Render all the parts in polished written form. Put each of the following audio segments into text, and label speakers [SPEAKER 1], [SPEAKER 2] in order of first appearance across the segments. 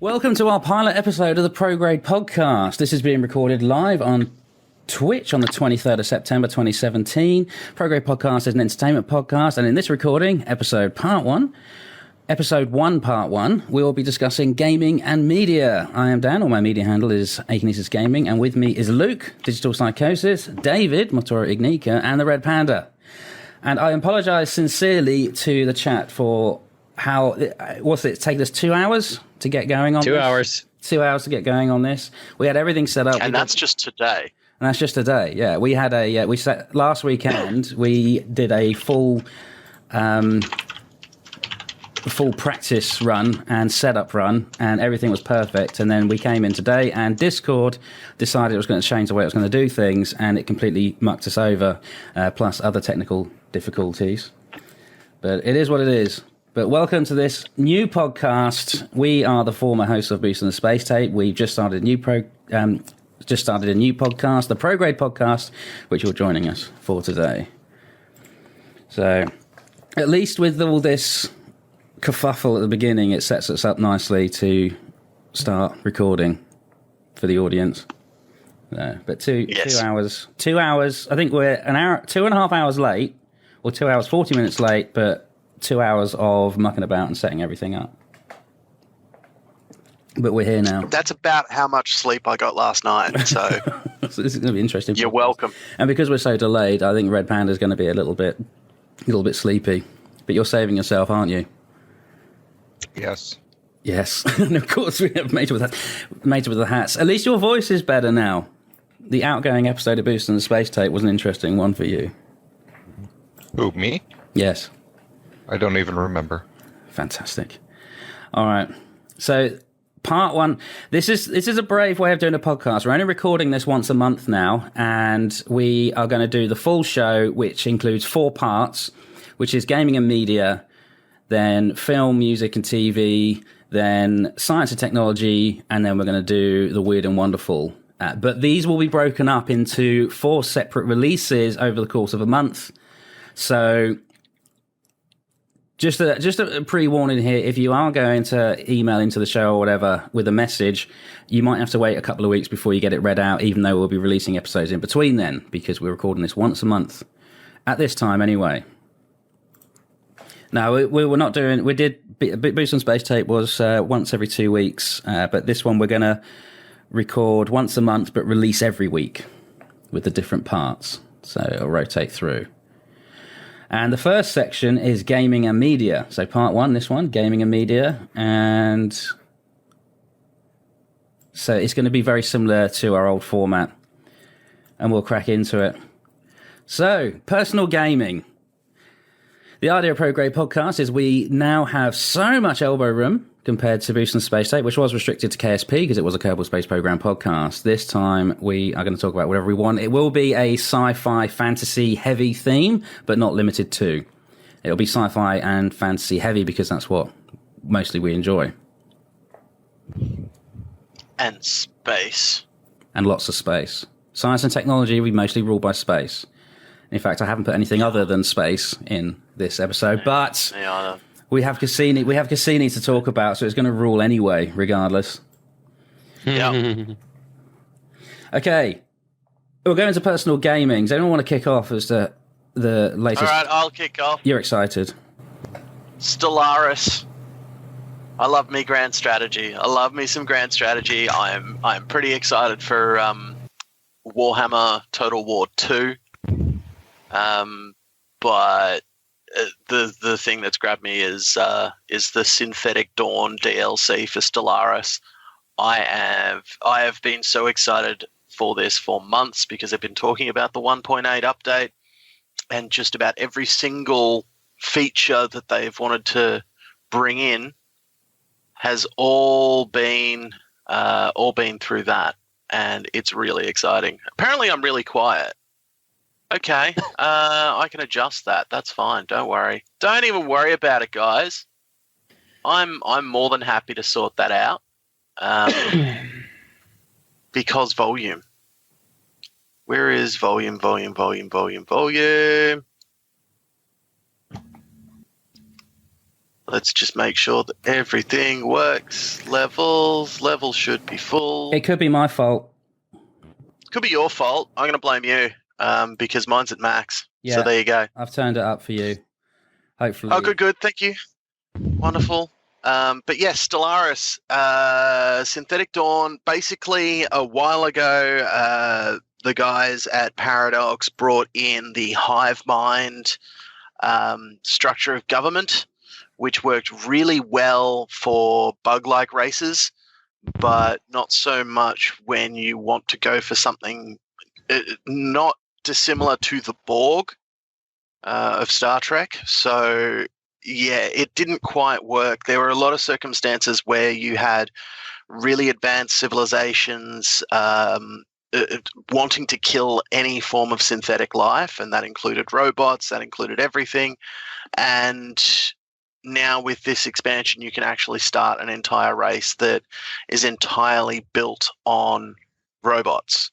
[SPEAKER 1] Welcome to our pilot episode of the Prograde podcast. This is being recorded live on Twitch on the 23rd of September 2017. Prograde podcast is an entertainment podcast, and in this recording, episode 1, part 1, we will be discussing gaming and media. I am Dan, or my media handle is AkinesisGaming, and with me is Luke, DigitalPsychosis, David, MatoroIgnika, and TheReadPanda. And I apologise sincerely to the chat for how, what's it taken us 2 hours to get going on
[SPEAKER 2] 2 hours.
[SPEAKER 1] 2 hours to get going on this. We had everything set up.
[SPEAKER 3] And that's just today.
[SPEAKER 1] And that's just today, yeah. We had last weekend, we did a full practice run and setup run, and everything was perfect. And then we came in today, and Discord decided it was going to change the way it was going to do things, and it completely mucked us over, plus other technical difficulties. But it is what it is. But welcome to this new podcast. We are the former hosts of Boost and the Space Tape. We've just started a new podcast, the Prograde podcast, which you're joining us for today. So, at least with all this kerfuffle at the beginning, it sets us up nicely to start recording for the audience. But two hours. I think we're an hour, 2.5 hours late, or 2 hours 40 minutes late, but 2 hours of mucking about and setting everything up. But we're here now.
[SPEAKER 3] That's about how much sleep I got last night. So,
[SPEAKER 1] so this is going to be interesting.
[SPEAKER 3] You're welcome.
[SPEAKER 1] And because we're so delayed, I think TheReadPanda is going to be a little bit sleepy. But you're saving yourself, aren't you?
[SPEAKER 2] Yes.
[SPEAKER 1] Yes. And of course we have Mater with the hats. At least your voice is better now. The outgoing episode of Boost and the Space Tape was an interesting one for you.
[SPEAKER 2] Who, me?
[SPEAKER 1] Yes.
[SPEAKER 2] I don't even remember.
[SPEAKER 1] Fantastic. All right. So part 1. This is a brave way of doing a podcast. We're only recording this once a month now, and we are going to do the full show, which includes 4 parts, which is gaming and media, then film, music and TV, then science and technology, and then we're going to do the weird and wonderful. But these will be broken up into 4 separate releases over the course of a month. So just a pre-warning here, if you are going to email into the show or whatever with a message, you might have to wait a couple of weeks before you get it read out, even though we'll be releasing episodes in between then, because we're recording this once a month. At this time, anyway. No, we were not doing... We did... Boost on Space Tape was once every 2 weeks, but this one we're going to record once a month, but release every week with the different parts. So it'll rotate through. And the first section is gaming and media. So part 1, this one, gaming and media. And so it's going to be very similar to our old format. And we'll crack into it. So, personal gaming. The idea of Prograde podcast is we now have so much elbow room compared to Boost and Space Tape, which was restricted to KSP because it was a Kerbal Space Program podcast. This time we are going to talk about whatever we want. It will be a sci-fi fantasy heavy theme, but not limited to. It'll be sci-fi and fantasy heavy because that's what mostly we enjoy.
[SPEAKER 3] And space.
[SPEAKER 1] And lots of space. Science and technology, we mostly rule by space. In fact, I haven't put anything other than space in this episode, but we have Cassini to talk about, so it's going to rule anyway, regardless.
[SPEAKER 3] Yeah.
[SPEAKER 1] Okay. We're going to personal gaming. Does anyone want to kick off as to the latest?
[SPEAKER 3] All right, I'll kick off.
[SPEAKER 1] You're excited.
[SPEAKER 3] Stellaris. I love me grand strategy. I love me some grand strategy. I'm pretty excited for Warhammer Total War 2. But the thing that's grabbed me is the Synthetic Dawn DLC for Stellaris. I have been so excited for this for months because I've been talking about the 1.8 update, and just about every single feature that they've wanted to bring in has all been through that, and it's really exciting. Apparently, I'm really quiet. Okay, I can adjust that. That's fine. Don't worry. Don't even worry about it, guys. I'm more than happy to sort that out. Because volume. Where is volume? Let's just make sure that everything works. Levels should be full.
[SPEAKER 1] It could be my fault.
[SPEAKER 3] Could be your fault. I'm going to blame you because mine's at max.
[SPEAKER 1] Yeah.
[SPEAKER 3] So there you go.
[SPEAKER 1] I've turned it up for you. Hopefully.
[SPEAKER 3] Oh, good. Thank you. Wonderful. But yes, Stellaris, Synthetic Dawn. Basically, a while ago, the guys at Paradox brought in the hive mind structure of government, which worked really well for bug-like races, but not so much when you want to go for something not dissimilar to the Borg of Star Trek. So yeah, it didn't quite work. There were a lot of circumstances where you had really advanced civilizations wanting to kill any form of synthetic life, and that included robots, that included everything. And now with this expansion, you can actually start an entire race that is entirely built on robots,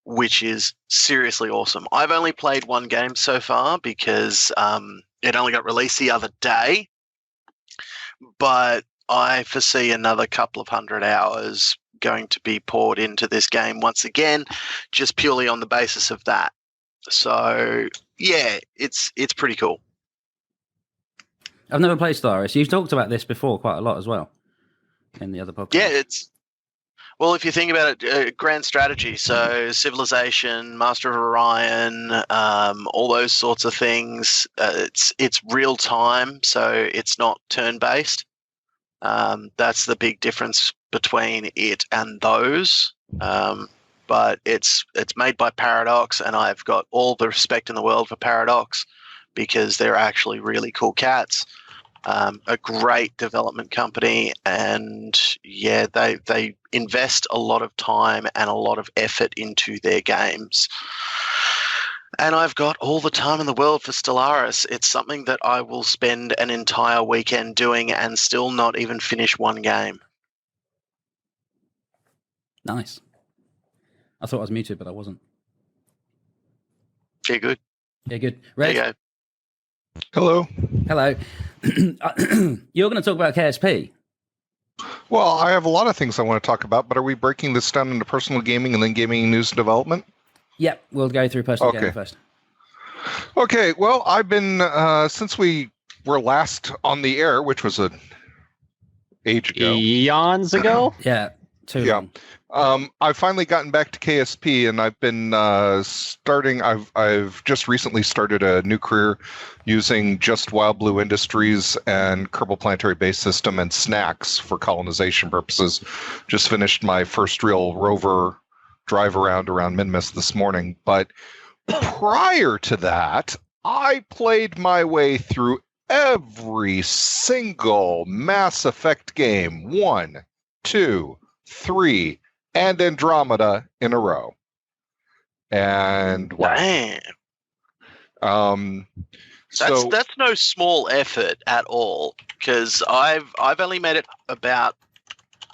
[SPEAKER 3] which is seriously awesome. I've only played one game so far because it only got released the other day, but I foresee another couple of 100 hours going to be poured into this game once again, just purely on the basis of that. So yeah, it's pretty cool.
[SPEAKER 1] I've never played Stellaris. You've talked about this before quite a lot as well in the other podcast.
[SPEAKER 3] Yeah, well, if you think about it, grand strategy, so Civilization, Master of Orion, all those sorts of things, it's real time, so it's not turn-based. That's the big difference between it and those. But it's made by Paradox, and I've got all the respect in the world for Paradox because they're actually really cool cats. A great development company, and yeah, they invest a lot of time and a lot of effort into their games. And I've got all the time in the world for Stellaris. It's something that I will spend an entire weekend doing and still not even finish one game.
[SPEAKER 1] Nice. I thought I was muted, but I wasn't.
[SPEAKER 3] Yeah, good.
[SPEAKER 1] Yeah, good.
[SPEAKER 3] There
[SPEAKER 1] Red,
[SPEAKER 3] you go.
[SPEAKER 2] Hello.
[SPEAKER 1] hello. You're going to talk about KSP.
[SPEAKER 2] Well, I have a lot of things I want to talk about, but are we breaking this down into personal gaming and then gaming news and development?
[SPEAKER 1] Yep, we'll go through personal gaming first.
[SPEAKER 2] Okay, well, I've been, since we were last on the air, which was an age ago.
[SPEAKER 4] Eons ago?
[SPEAKER 1] Yeah, too long.
[SPEAKER 2] I've finally gotten back to KSP, and I've been starting. I've just recently started a new career using just Wild Blue Industries and Kerbal Planetary Base System and Snacks for colonization purposes. Just finished my first real rover drive around Minmus this morning. But prior to that, I played my way through every single Mass Effect game, 1, 2, 3. And Andromeda in a row. And wow.
[SPEAKER 3] Damn. That's no small effort at all, because I've only made it about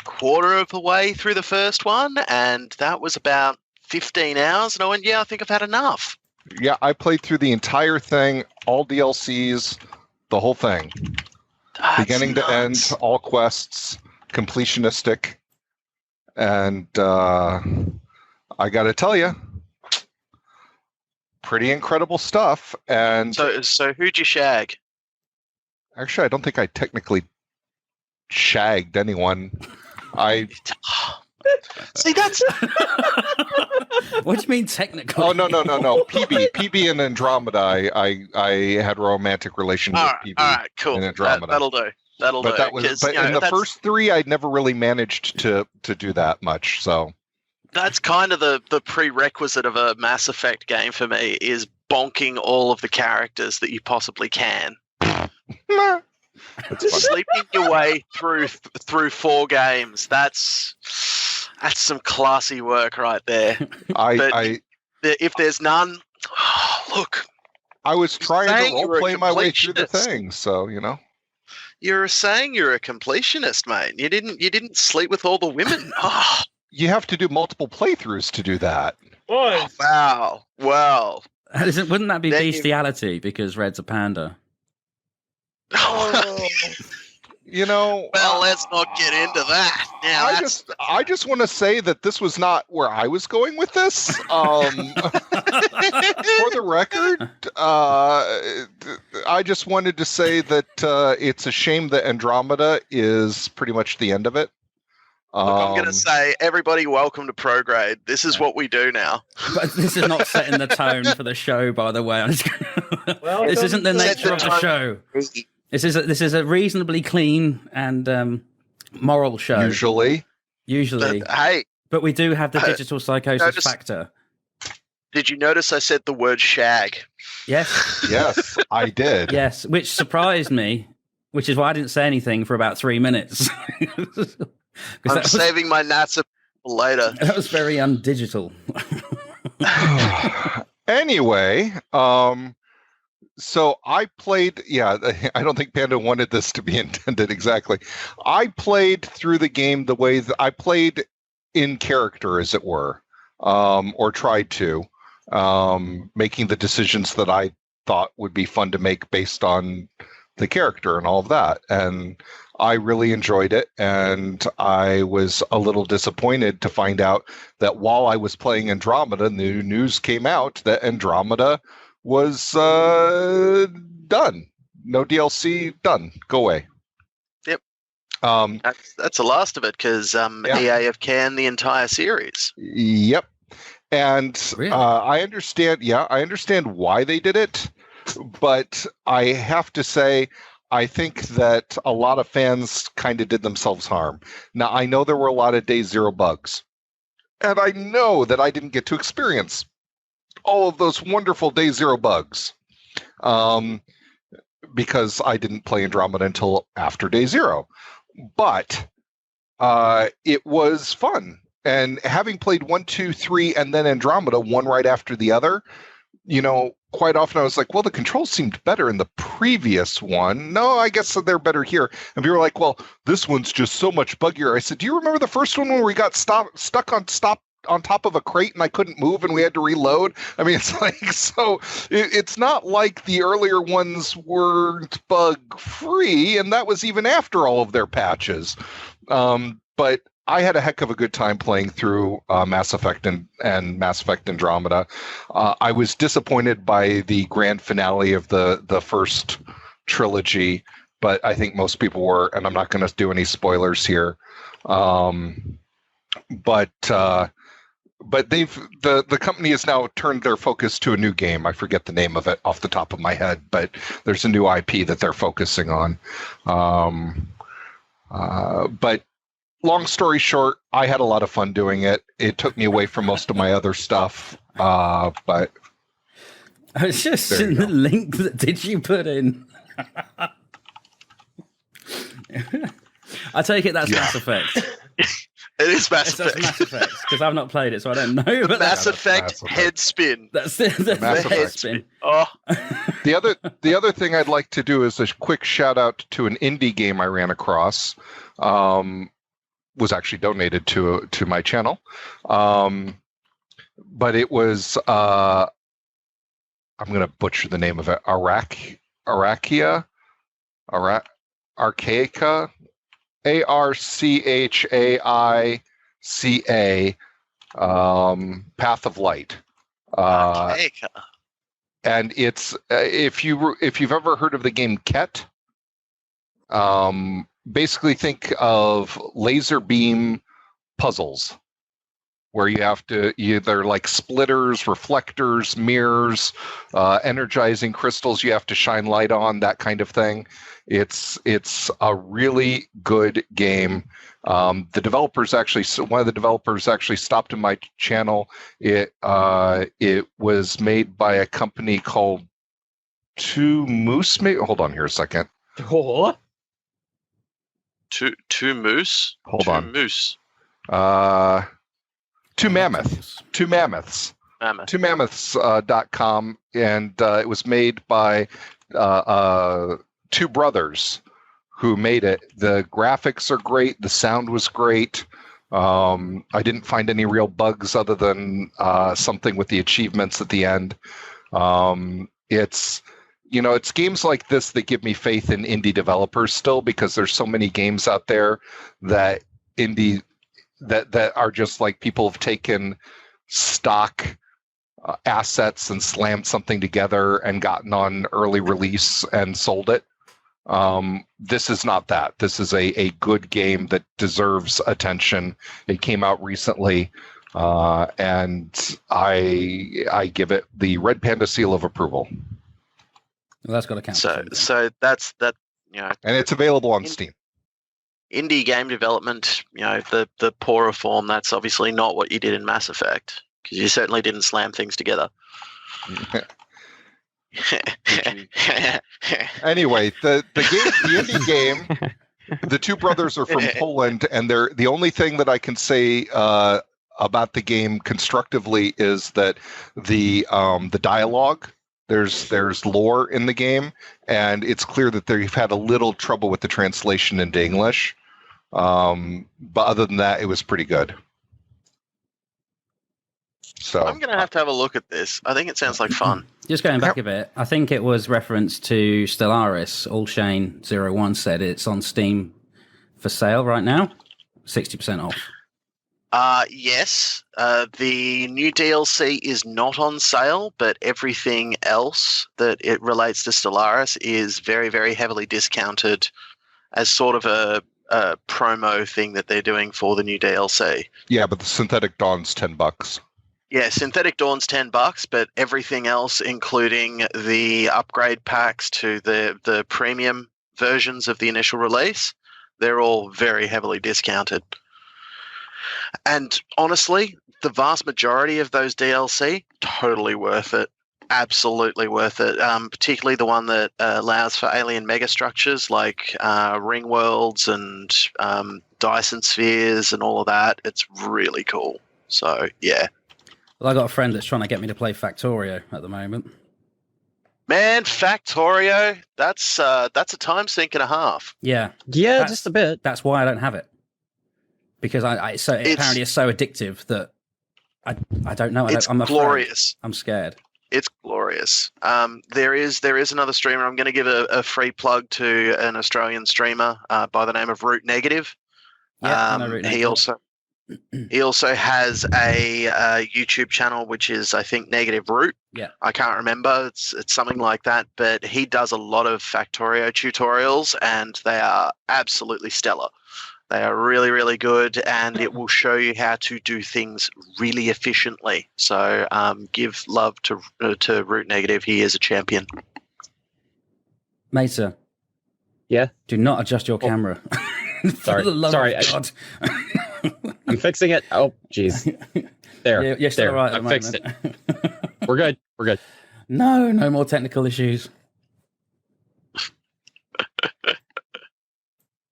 [SPEAKER 3] quarter of the way through the first one, and that was about 15 hours, and I went, yeah, I think I've had enough.
[SPEAKER 2] Yeah, I played through the entire thing, all DLCs, the whole thing.
[SPEAKER 3] That's
[SPEAKER 2] beginning to end, all quests, completionistic. And I got to tell you, pretty incredible stuff. And
[SPEAKER 3] so who'd you shag?
[SPEAKER 2] Actually, I don't think I technically shagged anyone.
[SPEAKER 3] See, that's.
[SPEAKER 1] What do you mean technically?
[SPEAKER 2] Oh no! PB and Andromeda. I had a romantic relation with PB.
[SPEAKER 3] All right, cool.
[SPEAKER 2] And Andromeda.
[SPEAKER 3] That'll do.
[SPEAKER 2] But in the first three, I'd never really managed to do that much. So
[SPEAKER 3] that's kind of the prerequisite of a Mass Effect game for me, is bonking all of the characters that you possibly can. Sleeping your way through 4 games. That's some classy work right there. If there's none, look.
[SPEAKER 2] I was trying to role-play my way through the thing, so you know.
[SPEAKER 3] You're saying you're a completionist, mate. You didn't sleep with all the women. Oh.
[SPEAKER 2] You have to do multiple playthroughs to do that.
[SPEAKER 3] Oh, wow. Well,
[SPEAKER 1] wouldn't that be bestiality because Red's a panda?
[SPEAKER 3] Well, let's not get into that. Now,
[SPEAKER 2] I just want to say that this was not where I was going with this. For the record, I just wanted to say that it's a shame that Andromeda is pretty much the end of it.
[SPEAKER 4] Look, I'm going to say, everybody, welcome to Prograde. This is what we do now.
[SPEAKER 1] But this is not setting the tone for the show, by the way. This isn't the nature of the show. This is a reasonably clean and moral show. Usually. But we do have the digital psychosis factor.
[SPEAKER 4] Did you notice I said the word shag?
[SPEAKER 1] Yes.
[SPEAKER 2] Yes, I did.
[SPEAKER 1] Yes, which surprised me, which is why I didn't say anything for about 3 minutes.
[SPEAKER 4] I'm saving my NASA for later.
[SPEAKER 1] That was very undigital.
[SPEAKER 2] Anyway, so I played, I don't think Panda wanted this to be intended exactly. I played through the game the way that I played in character, as it were, or tried to, making the decisions that I thought would be fun to make based on the character and all of that. And I really enjoyed it, and I was a little disappointed to find out that while I was playing Andromeda, new news came out that Andromeda was done. No DLC, done. Go away.
[SPEAKER 4] Yep. That's the last of it, because EA have canned the entire series.
[SPEAKER 2] Yep. And
[SPEAKER 1] really?
[SPEAKER 2] I understand why they did it, but I have to say, I think that a lot of fans kind of did themselves harm. Now, I know there were a lot of Day Zero bugs, and I know that I didn't get to experience all of those wonderful Day Zero bugs because I didn't play Andromeda until after Day Zero. But it was fun. And having played 1, 2, 3, and then Andromeda, one right after the other, quite often I was like, well, the controls seemed better in the previous one. No, I guess they're better here. And people were like, well, this one's just so much buggier. I said, do you remember the first one where we got stuck on top of a crate and I couldn't move and we had to reload? I mean, it's like, so it's not like the earlier ones weren't bug free, and that was even after all of their patches. But I had a heck of a good time playing through Mass Effect and Mass Effect Andromeda. I was disappointed by the grand finale of the first trilogy, but I think most people were, and I'm not going to do any spoilers here. But the company has now turned their focus to a new game. I forget the name of it off the top of my head, but there's a new IP that they're focusing on. But long story short, I had a lot of fun doing it. It took me away from most of my other stuff, but
[SPEAKER 1] I was just in the link that did you put in. I take it that's Mass Effect.
[SPEAKER 4] It is Mass Effect.
[SPEAKER 1] Mass Effect, because I've not played it, so I don't know. But
[SPEAKER 4] Mass Effect head spin.
[SPEAKER 1] That's the head spin.
[SPEAKER 4] Oh.
[SPEAKER 2] The other thing I'd like to do is a quick shout out to an indie game I ran across. Was actually donated to my channel, but it was I'm going to butcher the name of it. Archaika, ARCHAICA, Path of Light.
[SPEAKER 4] Archaika.
[SPEAKER 2] And it's if you've ever heard of the game Ket. Basically think of laser beam puzzles where you have to either like splitters, reflectors, mirrors, energizing crystals you have to shine light on, that kind of thing. It's a really good game. One of the developers actually stopped in my channel. It was made by a company called Two Moose. Hold on here a second.
[SPEAKER 5] What?
[SPEAKER 3] Two Moose?
[SPEAKER 2] Hold on.
[SPEAKER 3] Moose.
[SPEAKER 2] Two Mammoths. TwoMammoths.com, and it was made by two brothers who made it. The graphics are great. The sound was great. I didn't find any real bugs other than something with the achievements at the end. It's it's games like this that give me faith in indie developers still, because there's so many games out there that that are just like people have taken stock assets and slammed something together and gotten on early release and sold it. This is not that. This is a good game that deserves attention. It came out recently, and I give it the Red Panda seal of approval.
[SPEAKER 1] Well, that's got to count.
[SPEAKER 3] So that's that.
[SPEAKER 2] And it's available on Steam.
[SPEAKER 3] Indie game development, the poorer form. That's obviously not what you did in Mass Effect, because you certainly didn't slam things together.
[SPEAKER 2] Anyway, the indie game, the two brothers are from Poland, and they're the only thing that I can say about the game constructively is that the dialogue, there's lore in the game, and it's clear that they've had a little trouble with the translation into English. But other than that, it was pretty good. So
[SPEAKER 3] I'm going to have a look at this. I think it sounds like fun.
[SPEAKER 1] Just going back a bit, I think it was reference to Stellaris. AllShane01 said it's on Steam for sale right now, 60% off.
[SPEAKER 3] Yes. The new DLC is not on sale, but everything else that it relates to Stellaris is very, very heavily discounted as sort of a promo thing that they're doing for the new DLC.
[SPEAKER 2] Yeah, but the Synthetic Dawn's $10.
[SPEAKER 3] Yeah, Synthetic Dawn's $10, but everything else, including the upgrade packs to the premium versions of the initial release, they're all very heavily discounted. And honestly, the vast majority of those DLC, totally worth it. Absolutely worth it. Particularly the one that allows for alien megastructures like ring worlds and Dyson spheres and all of that. It's really cool. So, yeah.
[SPEAKER 1] Well, I got a friend that's trying to get me to play Factorio at the moment.
[SPEAKER 3] Man, Factorio, that's a time sink and a half.
[SPEAKER 1] Yeah,
[SPEAKER 5] just a bit.
[SPEAKER 1] That's why I don't have it, because apparently it's so addictive that I don't know. I'm
[SPEAKER 3] glorious.
[SPEAKER 1] I'm scared.
[SPEAKER 3] It's glorious. There is another streamer. I'm going to give a free plug to an Australian streamer by the name of Root Negative.
[SPEAKER 1] Yeah, I know Root Negative.
[SPEAKER 3] He also has a YouTube channel, which is, I think, Negative Root.
[SPEAKER 1] Yeah,
[SPEAKER 3] I can't remember. It's something like that. But he does a lot of Factorio tutorials, and they are absolutely stellar. They are really, really good, and it will show you how to do things really efficiently. So give love to Root Negative. He is a champion.
[SPEAKER 1] Mesa.
[SPEAKER 5] Yeah?
[SPEAKER 1] Do not adjust your camera. For the love of God.
[SPEAKER 5] I'm fixing it. Oh, jeez. There.
[SPEAKER 1] You're still
[SPEAKER 5] there.
[SPEAKER 1] right at
[SPEAKER 5] I fixed
[SPEAKER 1] it.
[SPEAKER 5] We're good. We're good.
[SPEAKER 1] No more technical issues.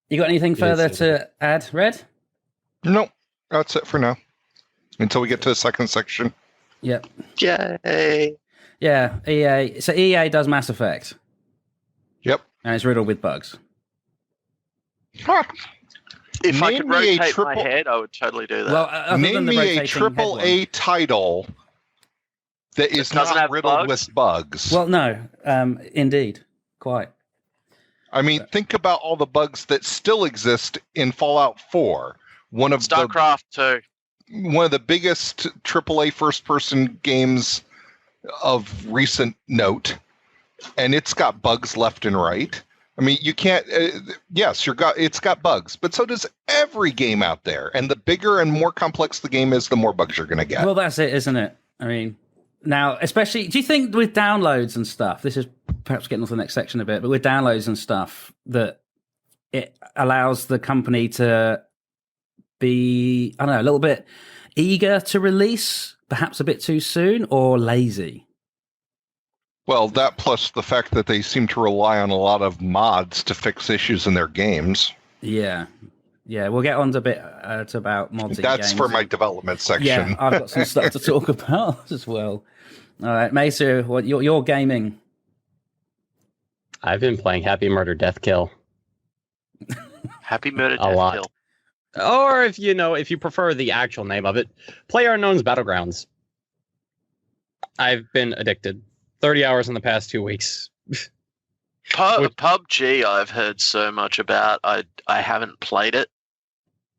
[SPEAKER 1] You got anything further to add, Red?
[SPEAKER 2] No, that's it for now. Until we get to the second section.
[SPEAKER 1] Yep.
[SPEAKER 3] Yay.
[SPEAKER 1] Yeah, EA. So EA does Mass Effect.
[SPEAKER 2] Yep.
[SPEAKER 1] And it's riddled with bugs.
[SPEAKER 2] Huh.
[SPEAKER 3] If I could rotate my head, I would totally do that.
[SPEAKER 1] Well,
[SPEAKER 2] name me a triple A title that is not riddled with bugs.
[SPEAKER 1] Well, no, indeed, quite.
[SPEAKER 2] I mean, think about all the bugs that still exist in Fallout 4.
[SPEAKER 3] StarCraft 2.
[SPEAKER 2] One of the biggest AAA first-person games of recent note, and it's got bugs left and right. I mean, you can't. Yes, it's got bugs, but so does every game out there. And the bigger and more complex the game is, the more bugs you're going to get.
[SPEAKER 1] Well, that's it, isn't it? I mean, now, especially, do you think with downloads and stuff? This is perhaps getting on to the next section a bit, but with downloads and stuff, that it allows the company to be, I don't know, a little bit eager to release, perhaps a bit too soon, or lazy.
[SPEAKER 2] Well, that plus the fact that they seem to rely on a lot of mods to fix issues in their games.
[SPEAKER 1] Yeah. Yeah, we'll get on to a bit about mods.
[SPEAKER 2] That's for my development section.
[SPEAKER 1] Yeah, I've got some stuff to talk about as well. All right, Mesa, what you're gaming?
[SPEAKER 5] I've been playing Happy Murder Death Kill.
[SPEAKER 3] Happy Murder Death Kill.
[SPEAKER 5] Or if you prefer the actual name of it, PlayerUnknown's Battlegrounds. I've been addicted. 30 hours in the past 2 weeks.
[SPEAKER 3] PUBG, I've heard so much about. I haven't played it.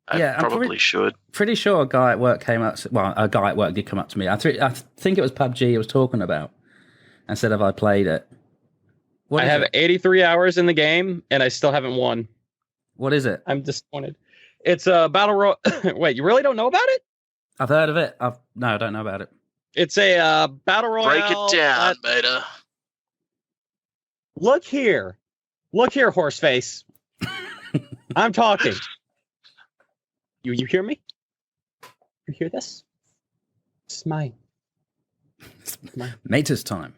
[SPEAKER 3] I probably should.
[SPEAKER 1] Pretty sure a guy at work came up. Well, a guy at work did come up to me. I think it was PUBG he was talking about. And said, have I played it?
[SPEAKER 5] I have 83 hours in the game, and I still haven't won.
[SPEAKER 1] What is it?
[SPEAKER 5] I'm disappointed. It's a battle royale. Wait, you really don't know about it?
[SPEAKER 1] I've heard of it. No, I don't know about it.
[SPEAKER 5] It's a battle royale.
[SPEAKER 3] Break it down, Beta.
[SPEAKER 5] Look here, horseface. I'm talking. You hear me? You hear this? It's mine.
[SPEAKER 1] Mater's time.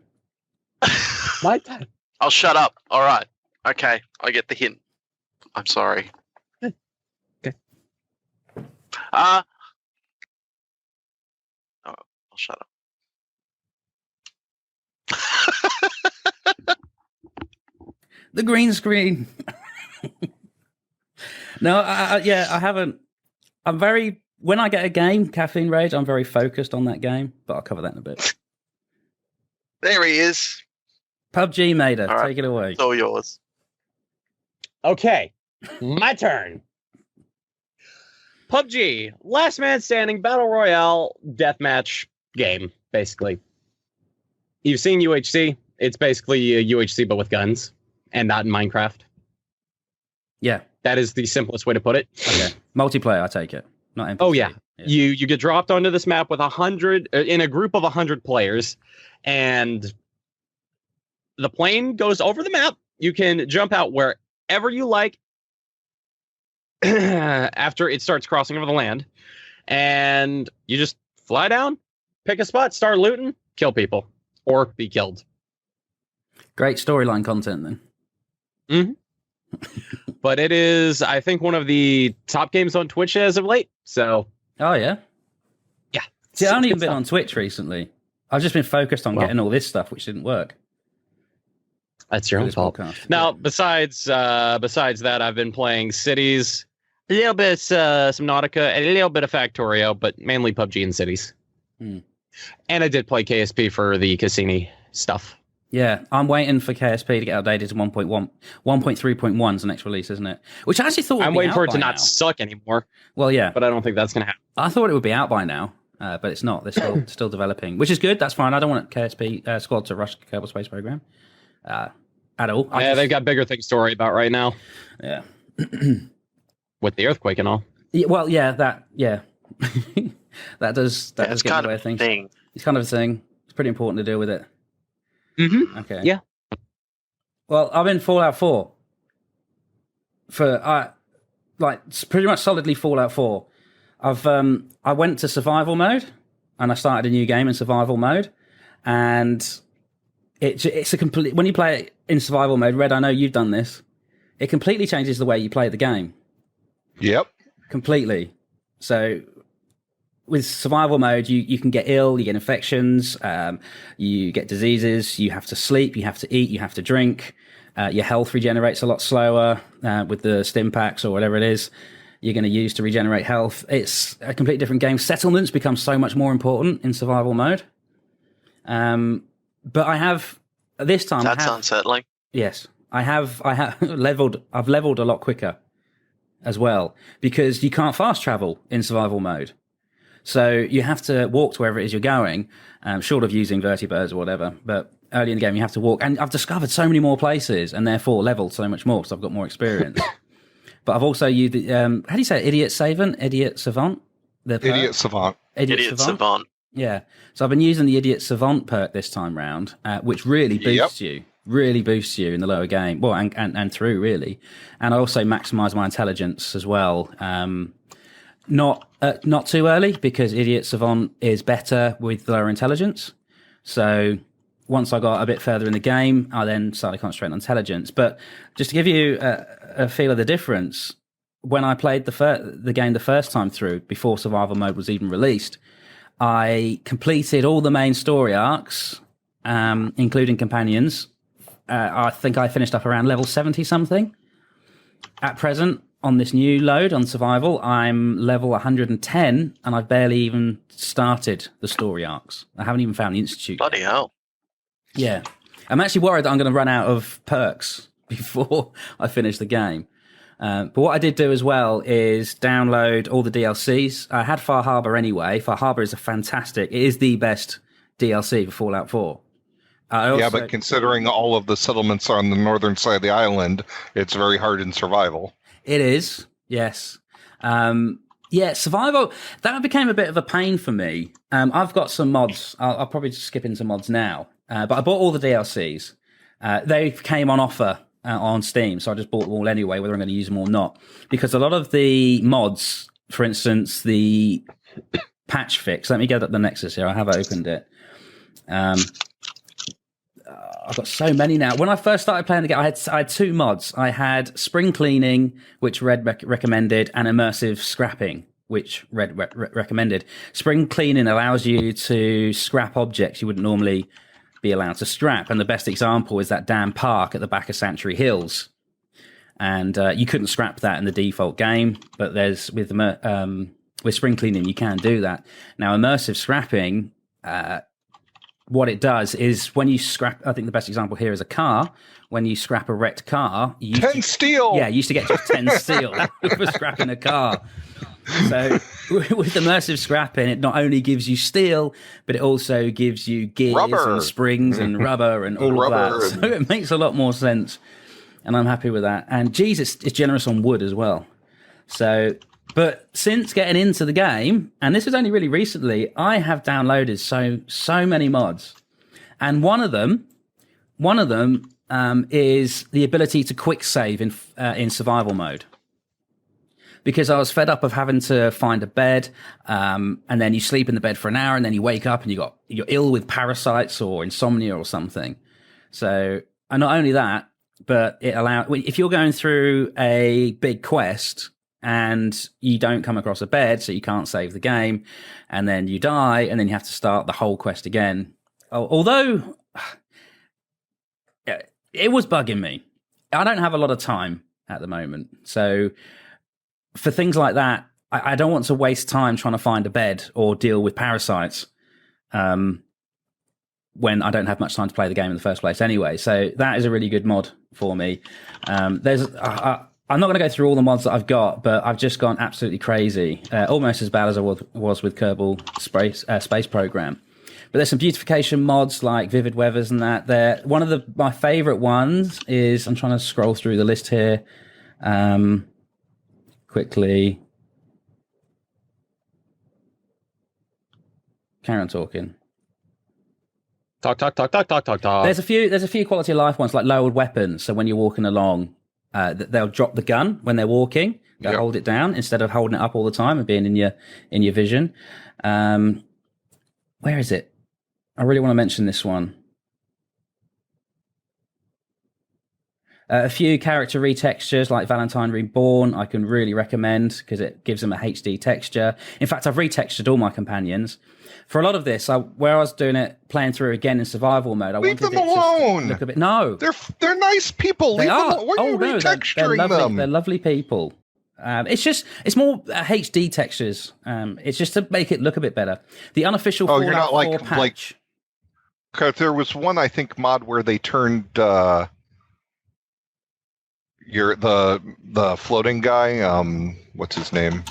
[SPEAKER 5] My time.
[SPEAKER 3] I'll shut up. All right. Okay. I get the hint. I'm sorry.
[SPEAKER 5] Okay.
[SPEAKER 3] I'll shut up.
[SPEAKER 1] The green screen. No, I haven't. When I get a game, Caffeine Rage, I'm very focused on that game, but I'll cover that in a bit.
[SPEAKER 3] There he is.
[SPEAKER 1] PUBG, Mater,
[SPEAKER 3] right.
[SPEAKER 1] Take it away.
[SPEAKER 3] It's all yours.
[SPEAKER 5] Okay, my turn. PUBG, last man standing battle royale deathmatch game, basically. You've seen UHC. It's basically a UHC, but with guns and not in Minecraft.
[SPEAKER 1] Yeah.
[SPEAKER 5] That is the simplest way to put it.
[SPEAKER 1] Okay. Multiplayer, I take it. Not NPC.
[SPEAKER 5] Oh, yeah. You get dropped onto this map with 100, in a group of 100 players, and the plane goes over the map. You can jump out wherever you like after it starts crossing over the land, and you just fly down, pick a spot, start looting, kill people, or be killed.
[SPEAKER 1] Great storyline content, then.
[SPEAKER 5] Mm-hmm. But it is, I think, one of the top games on Twitch as of late. So,
[SPEAKER 1] oh yeah,
[SPEAKER 5] yeah.
[SPEAKER 1] See, I haven't even been on Twitch recently. I've just been focused on getting all this stuff, which didn't work.
[SPEAKER 5] That's your own fault. Now, besides that, I've been playing Cities, a little bit of Subnautica, and a little bit of Factorio, but mainly PUBG and Cities. And I did play KSP for the Cassini stuff.
[SPEAKER 1] Yeah, I'm waiting for KSP to get updated to 1.1. 1.3.1 is the next release, isn't it? Which I actually thought
[SPEAKER 5] I'm waiting for it to not suck anymore.
[SPEAKER 1] Well, yeah.
[SPEAKER 5] But I don't think that's going to happen.
[SPEAKER 1] I thought it would be out by now, but it's not. They're still developing, which is good. That's fine. I don't want KSP Squad to rush the Kerbal Space Program at all.
[SPEAKER 5] They've got bigger things to worry about right now.
[SPEAKER 1] Yeah.
[SPEAKER 5] With the earthquake and all.
[SPEAKER 1] Yeah, well, yeah, that does
[SPEAKER 3] it's
[SPEAKER 1] get
[SPEAKER 3] kind
[SPEAKER 1] in the way
[SPEAKER 3] of
[SPEAKER 1] of things.
[SPEAKER 3] thing.
[SPEAKER 1] It's kind of a thing. It's pretty important to deal with it.
[SPEAKER 5] Mm-hmm.
[SPEAKER 1] Okay.
[SPEAKER 5] Yeah.
[SPEAKER 1] Well, I'm in Fallout 4 for pretty much solidly Fallout 4. I went to survival mode and I started a new game in survival mode, and it's a complete, when you play it in survival mode, Red, I know you've done this. It completely changes the way you play the game.
[SPEAKER 2] Yep.
[SPEAKER 1] Completely. So with survival mode, you can get ill, you get infections, you get diseases, you have to sleep, you have to eat, you have to drink. Your health regenerates a lot slower with the stim packs or whatever it is you're going to use to regenerate health. It's a completely different game. Settlements become so much more important in survival mode. But I have this time.
[SPEAKER 3] That's unsettling.
[SPEAKER 1] Yes, I have leveled. I've leveled a lot quicker as well, because you can't fast travel in survival mode. So you have to walk to wherever it is you're going, short of using vertibirds or whatever. But early in the game, you have to walk. And I've discovered so many more places and therefore leveled so much more because I've got more experience. But I've also used the, how do you say it? Idiot Savant? Idiot Savant?
[SPEAKER 2] Idiot Savant.
[SPEAKER 3] Idiot Savant.
[SPEAKER 1] Yeah. So I've been using the Idiot Savant perk this time round, which really boosts you. Really boosts you in the lower game. Well, and through, really. And I also maximise my intelligence as well. Not too early, because Idiot Savant is better with lower intelligence. So once I got a bit further in the game, I then started concentrating on intelligence. But just to give you a feel of the difference, when I played the game the first time through, before survival mode was even released, I completed all the main story arcs, including companions. I think I finished up around level 70 something. At present, on this new load on survival, I'm level 110, and I've barely even started the story arcs. I haven't even found the Institute.
[SPEAKER 3] Bloody hell.
[SPEAKER 1] Yeah. I'm actually worried that I'm going to run out of perks before I finish the game. But what I did do as well is download all the DLCs. I had Far Harbor anyway. Far Harbor is it is the best DLC for Fallout 4.
[SPEAKER 2] But considering all of the settlements on the northern side of the island, it's very hard in survival.
[SPEAKER 1] It is, yes. Survival, that became a bit of a pain for me. I've got some mods. I'll probably just skip into mods now. But I bought all the DLCs. They came on offer on Steam, so I just bought them all anyway, whether I'm going to use them or not. Because a lot of the mods, for instance, the patch fix. Let me get up the Nexus here. I have opened it. I've got so many now. When I first started playing the game, I had two mods. I had spring cleaning, which Red recommended, and immersive scrapping, which Red recommended. Spring cleaning allows you to scrap objects you wouldn't normally be allowed to scrap. And the best example is that damn park at the back of Sanctuary Hills. And you couldn't scrap that in the default game, but with spring cleaning, you can do that. Now, immersive scrapping... what it does is when you scrap, I think the best example here is a car. When you scrap a wrecked car, you
[SPEAKER 2] 10 steel.
[SPEAKER 1] Yeah, you used to get just 10 steel for scrapping a car. So with immersive scrapping, it not only gives you steel, but it also gives you gears and springs and rubber and all of that. So it makes a lot more sense, and I'm happy with that. And Jesus, it's generous on wood as well. So. But since getting into the game, and this is only really recently, I have downloaded so many mods, and one of them is the ability to quick save in survival mode. Because I was fed up of having to find a bed, and then you sleep in the bed for an hour, and then you wake up and you're ill with parasites or insomnia or something. So, and not only that, but it allows if you're going through a big quest. And you don't come across a bed, so you can't save the game, and then you die, and then you have to start the whole quest again. Although it was bugging me. I don't have a lot of time at the moment, so for things like that, I don't want to waste time trying to find a bed or deal with parasites when I don't have much time to play the game in the first place anyway. So that is a really good mod for me. I'm not going to go through all the mods that I've got, but I've just gone absolutely crazy, almost as bad as I was with Kerbal Space Program. But there's some beautification mods like Vivid Weathers and that. One of my favourite ones is, I'm trying to scroll through the list here quickly. Carry on talking.
[SPEAKER 5] Talk.
[SPEAKER 1] There's a few quality of life ones like lowered weapons. So when you're walking along, they'll drop the gun when they're walking. They'll hold it down instead of holding it up all the time and being in your vision. Where is it? I really want to mention this one. A few character retextures like Valentine Reborn I can really recommend because it gives them a HD texture. In fact, I've retextured all my companions. For a lot of this, where I was doing it, playing through again in survival mode, I
[SPEAKER 2] Leave
[SPEAKER 1] wanted
[SPEAKER 2] them
[SPEAKER 1] it
[SPEAKER 2] alone.
[SPEAKER 1] to look a bit. No,
[SPEAKER 2] they're nice people.
[SPEAKER 1] They are.
[SPEAKER 2] Them alone. Why are you retexturing
[SPEAKER 1] they're lovely,
[SPEAKER 2] them?
[SPEAKER 1] They're lovely people. It's more HD textures. It's just to make it look a bit better. The unofficial Fallout 4 patch.
[SPEAKER 2] Because there was one, I think, mod where they turned the floating guy. What's his name?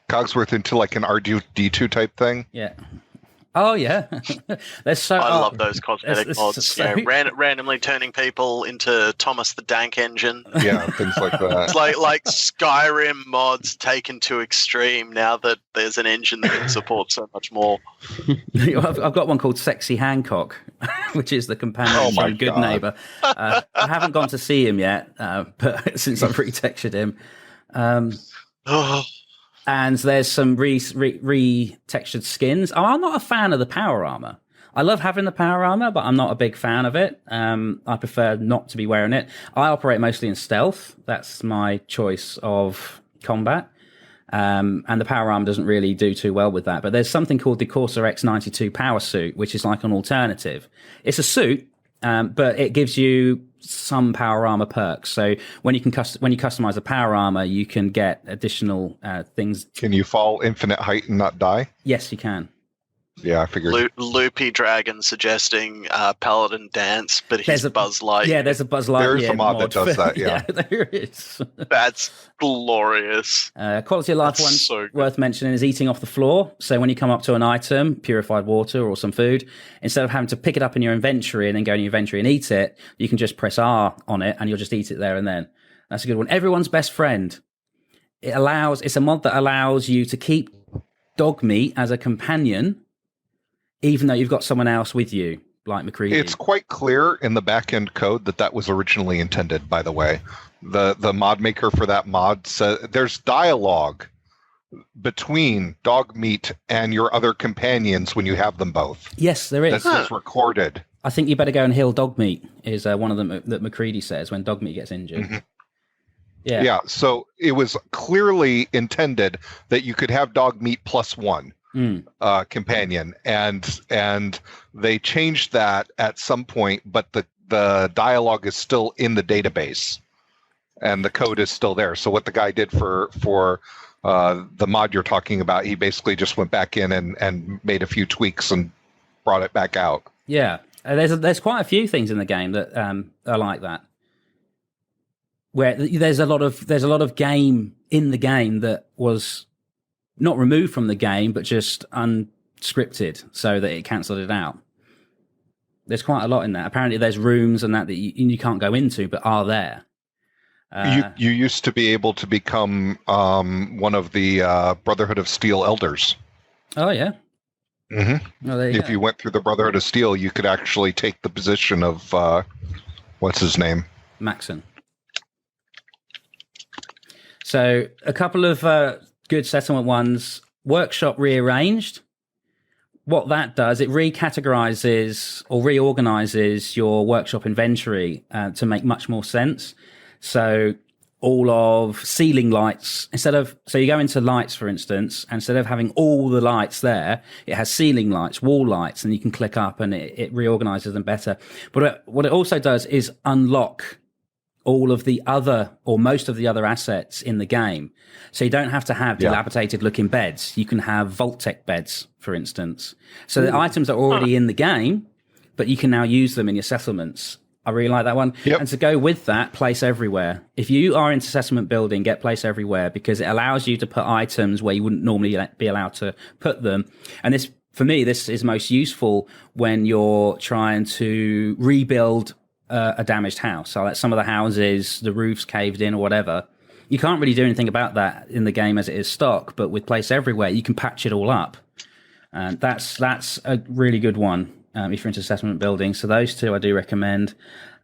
[SPEAKER 2] Cogsworth into like an R2D2 type thing.
[SPEAKER 1] Yeah. Oh yeah.
[SPEAKER 3] I love those cosmetic mods. Randomly turning people into Thomas the Dank Engine.
[SPEAKER 2] Yeah, things like that.
[SPEAKER 3] It's like Skyrim mods taken to extreme now that there's an engine that can support so much more.
[SPEAKER 1] I've got one called Sexy Hancock, which is the companion from Good Neighbor. I haven't gone to see him yet, but since I've retextured him. And there's some retextured skins. I'm not a fan of the power armor. I love having the power armor, but I'm not a big fan of it. I prefer not to be wearing it. I operate mostly in stealth. That's my choice of combat. And the power armor doesn't really do too well with that. But there's something called the Corsair X92 power suit, which is like an alternative. It's a suit, but it gives you some power armor perks. So when you customize the power armor, you can get additional things.
[SPEAKER 2] Can you fall infinite height and not die?
[SPEAKER 1] Yes, you can.
[SPEAKER 2] Yeah, I figured.
[SPEAKER 3] Loopy Dragon suggesting Paladin Dance, but he's Buzz Lightyear.
[SPEAKER 1] Yeah, there's a Buzz Lightyear.
[SPEAKER 2] There's a mod that does that, yeah.
[SPEAKER 1] Yeah, there is.
[SPEAKER 3] That's glorious.
[SPEAKER 1] Quality of life one so worth mentioning is eating off the floor. So when you come up to an item, purified water or some food, instead of having to pick it up in your inventory and then go in your inventory and eat it, you can just press R on it and you'll just eat it there and then. That's a good one. Everyone's best friend. It's a mod that allows you to keep dog meat as a companion, even though you've got someone else with you, like MacCready.
[SPEAKER 2] It's quite clear in the back-end code that was originally intended, by the way. The mod maker for that mod says there's dialogue between dog meat and your other companions when you have them both.
[SPEAKER 1] Yes, there is.
[SPEAKER 2] That's recorded.
[SPEAKER 1] I think you better go and heal dog meat, is one of them that MacCready says when dog meat gets injured.
[SPEAKER 2] Mm-hmm.
[SPEAKER 1] Yeah,
[SPEAKER 2] so it was clearly intended that you could have dog meat plus one companion, and they changed that at some point, but the dialogue is still in the database, and the code is still there. So what the guy did for the mod you're talking about, he basically just went back in and made a few tweaks and brought it back out.
[SPEAKER 1] Yeah, there's quite a few things in the game that are like that, where there's a lot of game in the game that was not removed from the game, but just unscripted so that it cancelled it out. There's quite a lot in that. Apparently there's rooms and that you can't go into, but are there.
[SPEAKER 2] You used to be able to become one of the Brotherhood of Steel elders.
[SPEAKER 1] Oh, yeah.
[SPEAKER 2] Mm-hmm.
[SPEAKER 1] Oh, if
[SPEAKER 2] you went through the Brotherhood of Steel, you could actually take the position of, what's his name?
[SPEAKER 1] Maxon. So a couple of good settlement ones. Workshop rearranged. What that does, it recategorizes or reorganizes your workshop inventory to make much more sense. So all of ceiling lights, so you go into lights, for instance, instead of having all the lights there, it has ceiling lights, wall lights, and you can click up and it reorganizes them better. But what it also does is unlock all of the other or most of the other assets in the game. So you don't have to have dilapidated looking beds. You can have Vault-Tec beds, for instance. So the items are already in the game, but you can now use them in your settlements. I really like that one.
[SPEAKER 2] Yep.
[SPEAKER 1] And to go with that, Place Everywhere. If you are into settlement building, get Place Everywhere, because it allows you to put items where you wouldn't normally be allowed to put them. And this, for me, this is most useful when you're trying to rebuild a damaged house. So like some of the houses, the roof's caved in or whatever. You can't really do anything about that in the game as it is stock, but with Place Everywhere, you can patch it all up. And that's a really good one if you're into settlement building. So those two I do recommend.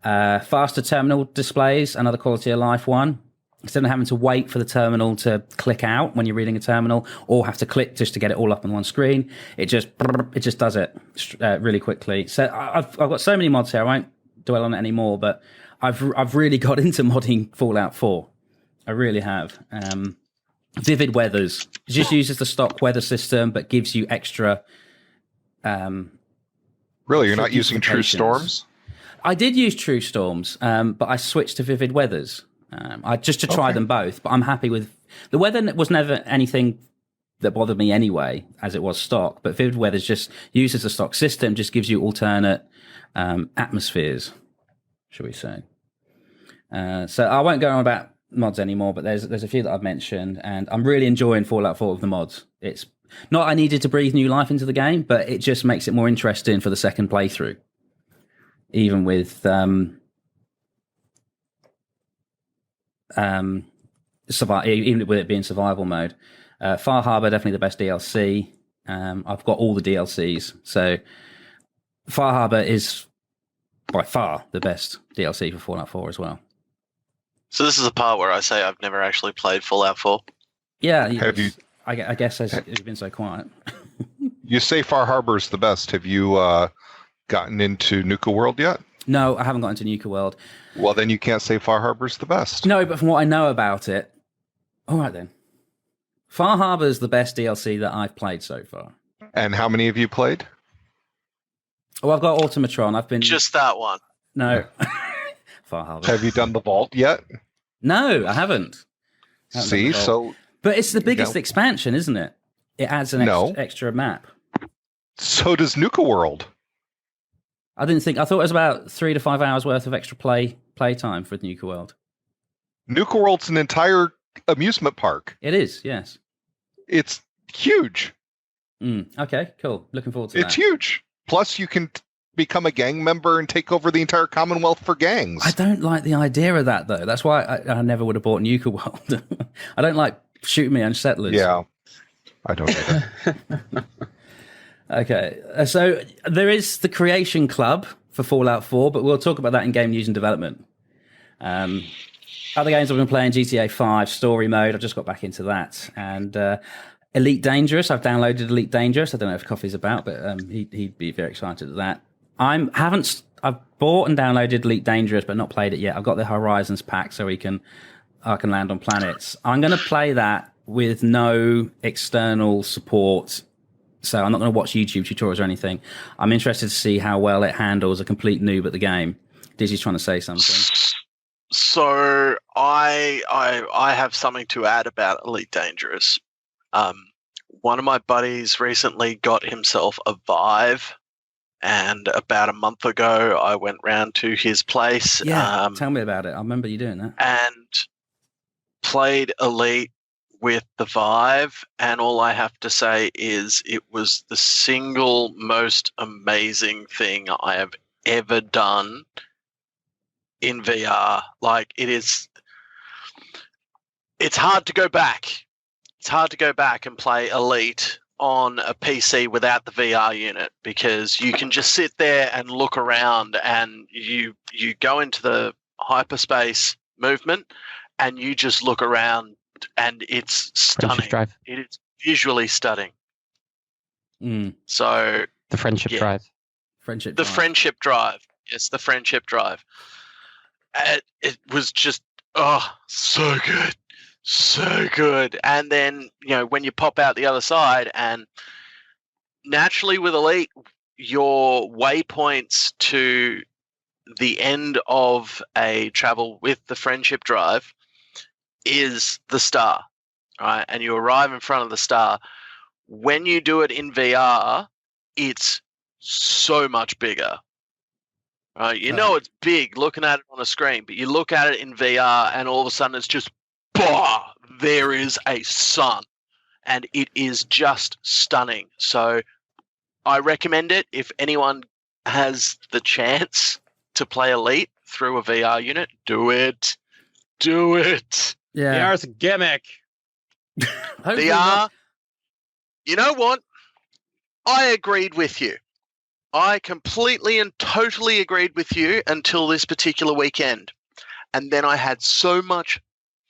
[SPEAKER 1] Faster terminal displays, another quality of life one. Instead of having to wait for the terminal to click out when you're reading a terminal, or have to click just to get it all up on one screen, it just does it really quickly. So I've got so many mods here. I won't dwell on it anymore, but I've really got into modding Fallout 4. I really have. Vivid Weathers. It just uses the stock weather system, but gives you extra.
[SPEAKER 2] Really, you're not using True Storms?
[SPEAKER 1] I did use True Storms, but I switched to Vivid Weathers. Just to try them both, but I'm happy with the weather. Was never anything that bothered me anyway, as it was stock. But Vivid Weathers just uses the stock system, just gives you alternate atmospheres, shall we say. So I won't go on about mods anymore, but there's a few that I've mentioned, and I'm really enjoying Fallout 4 with the mods. It's not I needed to breathe new life into the game, but it just makes it more interesting for the second playthrough. Even with even with it being survival mode. Far Harbor, definitely the best DLC. I've got all the DLCs, so Far Harbor is by far the best DLC for Fallout 4 as well.
[SPEAKER 3] So this is the part where I say I've never actually played Fallout 4.
[SPEAKER 1] Yeah,
[SPEAKER 2] have you?
[SPEAKER 1] I guess it's been so quiet.
[SPEAKER 2] You say Far Harbor is the best. Have you gotten into Nuka World yet?
[SPEAKER 1] No, I haven't gotten into Nuka World.
[SPEAKER 2] Well, then you can't say Far Harbor's the best.
[SPEAKER 1] No, but from what I know about it, all right then. Far Harbor's the best DLC that I've played so far.
[SPEAKER 2] And how many have you played?
[SPEAKER 1] Oh, I've got Automatron. I've been
[SPEAKER 3] just that one.
[SPEAKER 1] No, Far Harbor.
[SPEAKER 2] Have you done the vault yet?
[SPEAKER 1] No, I haven't.
[SPEAKER 2] See, so
[SPEAKER 1] but it's the biggest expansion, isn't it? It adds an extra map.
[SPEAKER 2] So does Nuka World.
[SPEAKER 1] I thought it was about 3 to 5 hours worth of extra play time for Nuka World.
[SPEAKER 2] Nuka World's an entire amusement park.
[SPEAKER 1] It is, yes.
[SPEAKER 2] It's huge.
[SPEAKER 1] Okay, cool. Looking forward to that.
[SPEAKER 2] It's huge. Plus, you can become a gang member and take over the entire Commonwealth for gangs.
[SPEAKER 1] I don't like the idea of that, though. That's why I never would have bought Nuka World. I don't like shooting me on settlers.
[SPEAKER 2] Yeah, I don't either.
[SPEAKER 1] Okay, so there is the Creation Club for Fallout 4, but we'll talk about that in game news and development. Other games I've been playing, GTA 5, story mode, I've just got back into that. And Elite Dangerous, I've downloaded Elite Dangerous. I don't know if Coffee's about, but he'd be very excited at that. I've bought and downloaded Elite Dangerous, but not played it yet. I've got the Horizons pack so I can land on planets. I'm going to play that with no external support. So I'm not going to watch YouTube tutorials or anything. I'm interested to see how well it handles a complete noob at the game. Dizzy's trying to say something.
[SPEAKER 3] So I have something to add about Elite Dangerous. One of my buddies recently got himself a Vive, and about a month ago I went round to his place.
[SPEAKER 1] Yeah, tell me about it. I remember you doing that.
[SPEAKER 3] And played Elite with the Vive, and all I have to say is it was the single most amazing thing I have ever done in VR. Like, it's hard to go back. It's hard to go back and play Elite on a PC without the VR unit, because you can just sit there and look around, and you go into the hyperspace movement and you just look around, and it's stunning. It is visually stunning. So
[SPEAKER 5] the Friendship Drive.
[SPEAKER 3] Friendship Drive. Yes, the Friendship Drive. It was just, so good. So good. And then, when you pop out the other side, and naturally with Elite, your waypoints to the end of a travel with the Friendship Drive is the star, right? And you arrive in front of the star. When you do it in VR, it's so much bigger. Right? It's big looking at it on a screen, but you look at it in VR and all of a sudden it's just, there is a sun, and it is just stunning. So I recommend it. If anyone has the chance to play Elite through a VR unit, do it. Do it.
[SPEAKER 1] Yeah.
[SPEAKER 5] VR's a gimmick.
[SPEAKER 3] VR, you know what? I agreed with you. I completely and totally agreed with you until this particular weekend. And then I had so much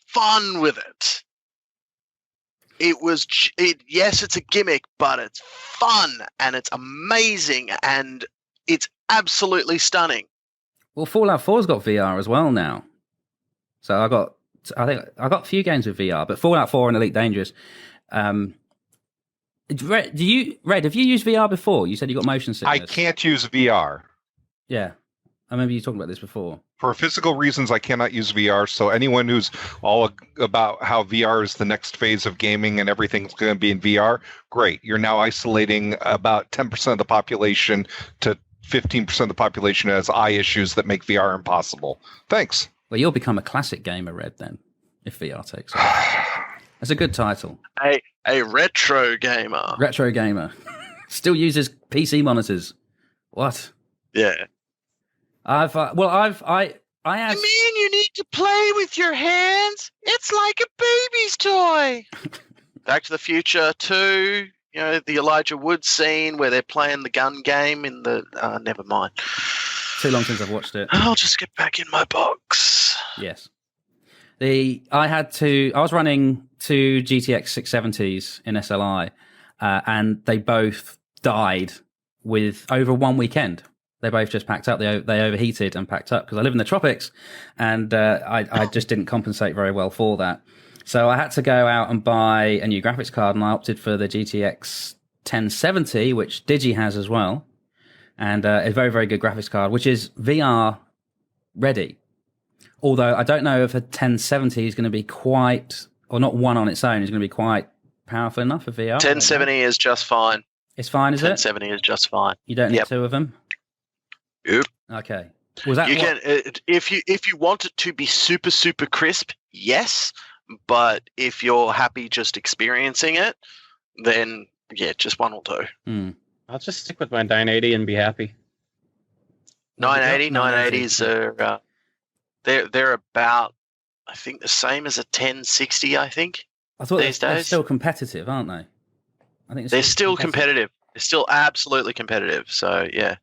[SPEAKER 3] fun with it. Yes, it's a gimmick, but it's fun and it's amazing and it's absolutely stunning.
[SPEAKER 1] Well, Fallout 4's got VR as well now. So I think I got a few games with VR, but Fallout 4 and Elite Dangerous. Red, have you used VR before? You said you got motion sickness.
[SPEAKER 2] I can't use VR.
[SPEAKER 1] Yeah. I remember you talking about this before.
[SPEAKER 2] For physical reasons, I cannot use VR. So anyone who's all about how VR is the next phase of gaming and everything's going to be in VR, great. You're now isolating about 10% of the population to 15% of the population has eye issues that make VR impossible. Thanks.
[SPEAKER 1] Well, you'll become a classic gamer, Red, then, if VR takes off. That's a good title.
[SPEAKER 3] A retro gamer.
[SPEAKER 1] Retro gamer. Still uses PC monitors. What?
[SPEAKER 3] Yeah.
[SPEAKER 1] I have.
[SPEAKER 3] You mean you need to play with your hands? It's like a baby's toy. Back to the Future 2. The Elijah Wood scene where they're playing the gun game in the. Never mind.
[SPEAKER 1] Too long since I've watched it.
[SPEAKER 3] I'll just get back in my box.
[SPEAKER 1] Yes. I was running two GTX 670s in SLI, and they both died over 1 weekend. They both just packed up. They overheated and packed up because I live in the tropics, and I just didn't compensate very well for that. So I had to go out and buy a new graphics card, and I opted for the GTX 1070, which Digi has as well, and a very, very good graphics card, which is VR ready. Although I don't know if a 1070 is going to be quite, or not one on its own, is going to be quite powerful enough for VR.
[SPEAKER 3] 1070 is just fine.
[SPEAKER 1] It's fine, is it?
[SPEAKER 3] 1070 is just fine.
[SPEAKER 1] You don't need two of them?
[SPEAKER 3] Yep.
[SPEAKER 1] Okay. Was that
[SPEAKER 3] if you want it to be super, super crisp, yes. But if you're happy just experiencing it, then just one will do.
[SPEAKER 5] I'll just stick with my 980 and be happy.
[SPEAKER 3] 980s are they're about, I think, the same as a 1060. I think.
[SPEAKER 1] I thought they're still competitive, aren't they? I think
[SPEAKER 3] they're still competitive. They're still absolutely competitive. So yeah.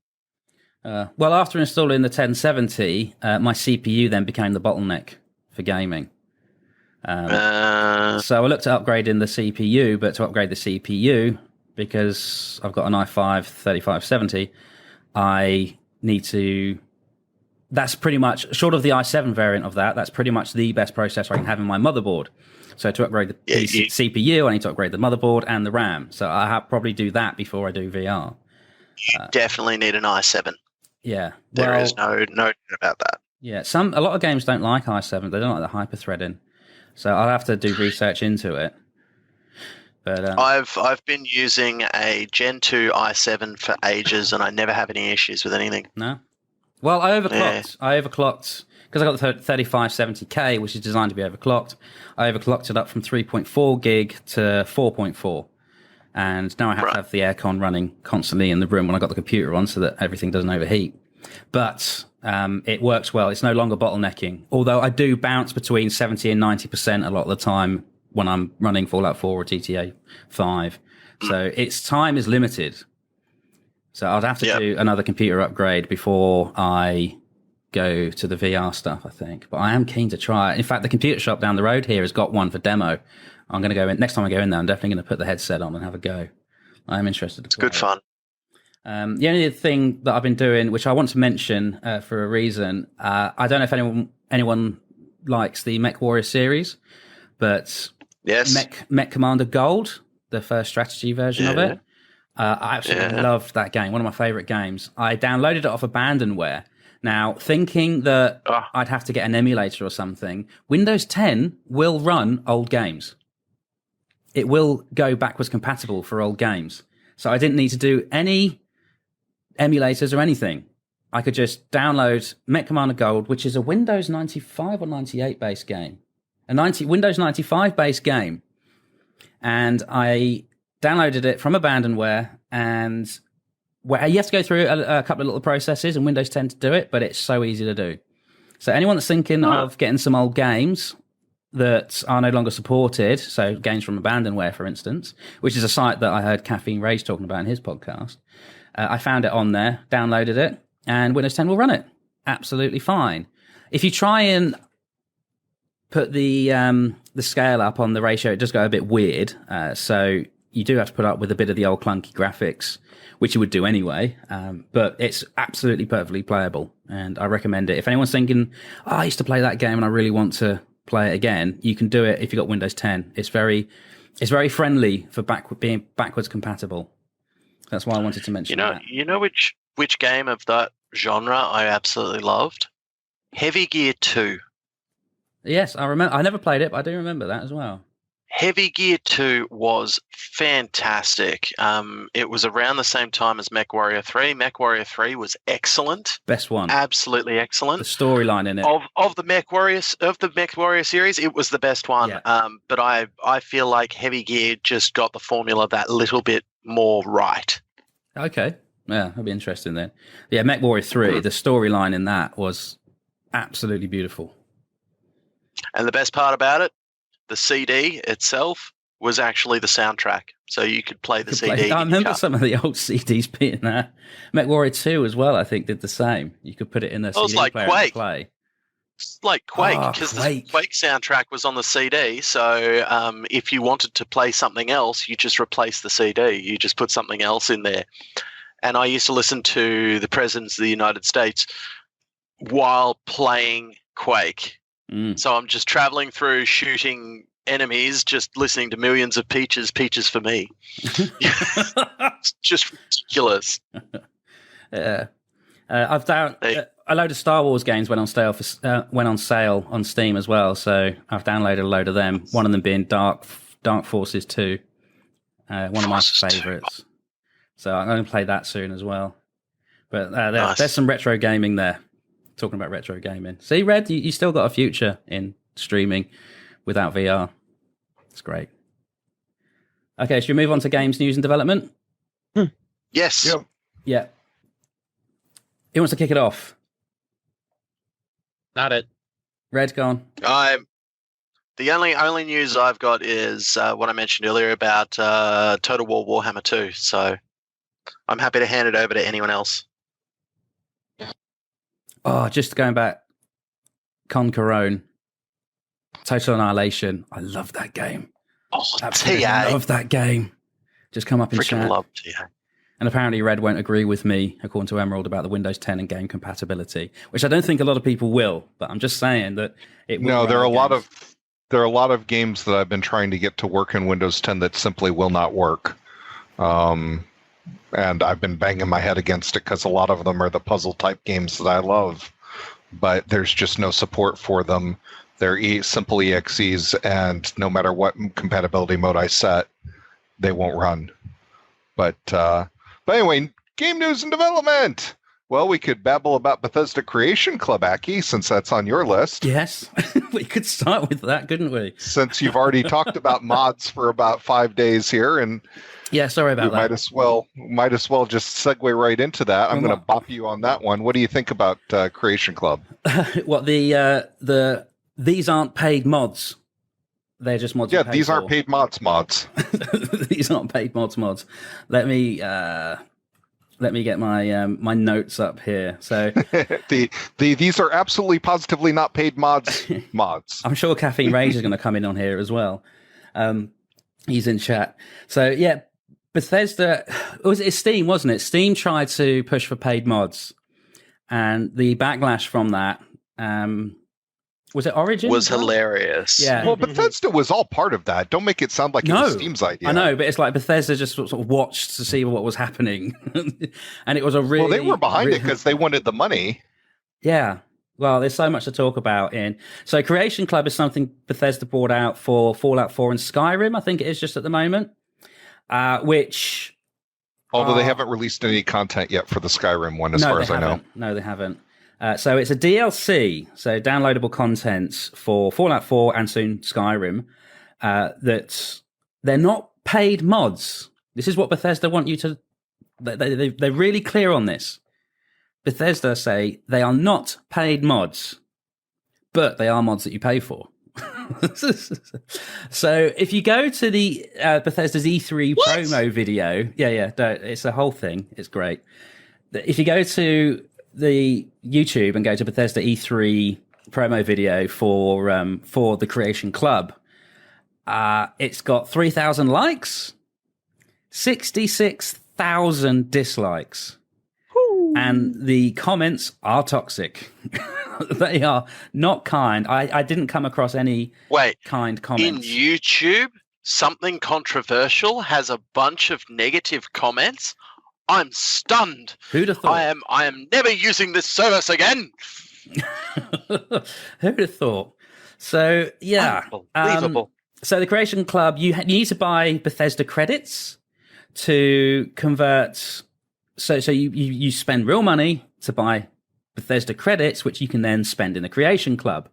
[SPEAKER 1] Well, after installing the 1070, my CPU then became the bottleneck for gaming. So I looked at upgrading the CPU, but to upgrade the CPU, because I've got an i5 3570, I need to... That's pretty much, short of the i7 variant of that, that's pretty much the best processor I can have in my motherboard. So to upgrade the CPU, I need to upgrade the motherboard and the RAM. So I probably do that before I do VR.
[SPEAKER 3] You definitely need an i7.
[SPEAKER 1] Yeah.
[SPEAKER 3] There is no doubt about that.
[SPEAKER 1] Yeah, a lot of games don't like i7. They don't like the hyper-threading. So I'll have to do research into it. But
[SPEAKER 3] I've been using a Gen 2 i7 for ages, and I never have any issues with anything.
[SPEAKER 1] No? Well, I overclocked. Yeah. I overclocked, because I got the 3570K, which is designed to be overclocked. I overclocked it up from 3.4 gig to 4.4. And now I have to have the aircon running constantly in the room when I got the computer on so that everything doesn't overheat. But it works well. It's no longer bottlenecking. Although I do bounce between 70 and 90% a lot of the time when I'm running Fallout 4 or GTA 5. So its time is limited. So I'd have to do another computer upgrade before I go to the VR stuff, I think. But I am keen to try it. In fact, the computer shop down the road here has got one for demo. I'm going to go in. Next time I go in there, I'm definitely going to put the headset on and have a go. I am interested.
[SPEAKER 3] It's good fun.
[SPEAKER 1] The only thing that I've been doing, which I want to mention for a reason, I don't know if anyone likes the Mech Warrior series, but Mech Commander Gold, the first strategy version of it, I absolutely loved that game. One of my favorite games. I downloaded it off abandonware. Now, thinking that I'd have to get an emulator or something, Windows 10 will run old games. It will go backwards compatible for old games. So I didn't need to do any emulators or anything. I could just download Mech Commander Gold, which is a Windows 95 or 98 base game. Windows 95 base game. And I downloaded it from abandonware, and you have to go through a couple of little processes in Windows 10 to do it, but it's so easy to do. So anyone that's thinking of getting some old games that are no longer supported, so games from abandonware, for instance, which is a site that I heard Caffeine Rage talking about in his podcast, I found it on there, downloaded it, and Windows 10 will run it absolutely fine. If you try and put the scale up on the ratio, it does go a bit weird. So you do have to put up with a bit of the old clunky graphics, which you would do anyway. But it's absolutely perfectly playable, and I recommend it. If anyone's thinking, I used to play that game and I really want to play it again, you can do it if you've got Windows 10. It's very friendly for being backwards compatible. That's why I wanted to mention that.
[SPEAKER 3] You know which game of that genre I absolutely loved? Heavy Gear 2.
[SPEAKER 1] Yes, I remember. I never played it, but I do remember that as well.
[SPEAKER 3] Heavy Gear 2 was fantastic. It was around the same time as Mech Warrior 3. Mech Warrior 3 was excellent.
[SPEAKER 1] Best one.
[SPEAKER 3] Absolutely excellent.
[SPEAKER 1] The storyline in it.
[SPEAKER 3] Of the Mech Warrior series, it was the best one. Yeah. But I feel like Heavy Gear just got the formula that little bit more right.
[SPEAKER 1] Okay. Yeah, that'll be interesting then. Yeah, Mech Warrior 3, the storyline in that was absolutely beautiful.
[SPEAKER 3] And the best part about it, the CD itself was actually the soundtrack. So you could play the CD.
[SPEAKER 1] I remember some of the old CDs being there. Mech Warrior 2 as well, I think, did the same. You could put it in the CD player and play.
[SPEAKER 3] It's like Quake, because the Quake soundtrack was on the CD. So if you wanted to play something else, you just replace the CD. You just put something else in there. And I used to listen to the Presidents of the United States while playing Quake. So I'm just traveling through shooting enemies, just listening to millions of Peaches for me. It's just ridiculous.
[SPEAKER 1] Yeah. I've downloaded a load of Star Wars games went on sale on Steam as well, so I've downloaded a load of them. One of them being Dark Forces 2, one of my favourites. So I'm going to play that soon as well. But
[SPEAKER 3] Nice.
[SPEAKER 1] there's some retro gaming there. Talking about retro gaming. See, Red, you still got a future in streaming without VR. It's great. Okay, should we move on to games, news, and development?
[SPEAKER 3] Yes.
[SPEAKER 2] Yep.
[SPEAKER 1] Yeah. Who wants to kick it off?
[SPEAKER 5] Not it.
[SPEAKER 1] Red, go on.
[SPEAKER 3] The only news I've got is what I mentioned earlier about Total War Warhammer 2. So I'm happy to hand it over to anyone else.
[SPEAKER 1] Oh, just going back. Conquerone. Total Annihilation. I love that game.
[SPEAKER 3] Oh,
[SPEAKER 1] Absolutely
[SPEAKER 3] TA.
[SPEAKER 1] love that game. Just come up in
[SPEAKER 3] Freaking
[SPEAKER 1] chat.
[SPEAKER 3] love TA.
[SPEAKER 1] And apparently Red won't agree with me, according to Emerald, about the Windows 10 and game compatibility, which I don't think a lot of people will, but I'm just saying that it will.
[SPEAKER 2] No, there are a lot of games that I've been trying to get to work in Windows 10 that simply will not work. And I've been banging my head against it because a lot of them are the puzzle type games that I love, but there's just no support for them. They're simple EXEs, and no matter what compatibility mode I set, they won't run. But anyway, game news and development. Well, we could babble about Bethesda Creation Club, Aki, since that's on your list.
[SPEAKER 1] Yes, we could start with that, couldn't we?
[SPEAKER 2] Since you've already talked about mods for about 5 days here, and
[SPEAKER 1] yeah, sorry about that.
[SPEAKER 2] Might as well just segue right into that. I'm going to bop you on that one. What do you think about Creation Club?
[SPEAKER 1] What these aren't paid mods. They're just mods.
[SPEAKER 2] Yeah, these aren't paid mods.
[SPEAKER 1] These aren't paid mods. Let me get my my notes up here. So
[SPEAKER 2] these are absolutely positively not paid mods.
[SPEAKER 1] I'm sure Caffeine Rage is going to come in on here as well. He's in chat. So yeah, Bethesda, it's Steam, wasn't it? Steam tried to push for paid mods, and the backlash from that. Was it Origin?
[SPEAKER 3] Was hilarious.
[SPEAKER 1] Yeah.
[SPEAKER 2] Well, Bethesda was all part of that. Don't make it sound like it was Steam's idea.
[SPEAKER 1] I know, but it's like Bethesda just sort of watched to see what was happening. And it was a really...
[SPEAKER 2] Well, they were behind it because they wanted the money.
[SPEAKER 1] Yeah. Well, there's so much to talk about in... So Creation Club is something Bethesda brought out for Fallout 4 and Skyrim, I think it is just at the moment, which...
[SPEAKER 2] Although they haven't released any content yet for the Skyrim one, as far as I know.
[SPEAKER 1] No, they haven't. So it's a DLC, so downloadable contents for Fallout 4 and soon Skyrim, that they're not paid mods. This is what Bethesda want you to... They're really clear on this. Bethesda say they are not paid mods, but they are mods that you pay for. So if you go to the Bethesda's E3 promo video... Yeah, it's a whole thing. It's great. If you go to the YouTube and go to Bethesda E3 promo video for the Creation Club, it's got 3,000 likes, 66,000 dislikes, and the comments are toxic. They are not kind. I didn't come across any kind comments.
[SPEAKER 3] In YouTube, something controversial has a bunch of negative comments. I'm stunned.
[SPEAKER 1] Who'd have thought?
[SPEAKER 3] I am never using this service again.
[SPEAKER 1] Who'd have thought? So yeah,
[SPEAKER 3] unbelievable.
[SPEAKER 1] So the Creation Club, you need to buy Bethesda credits to convert. So you spend real money to buy Bethesda credits, which you can then spend in the Creation Club.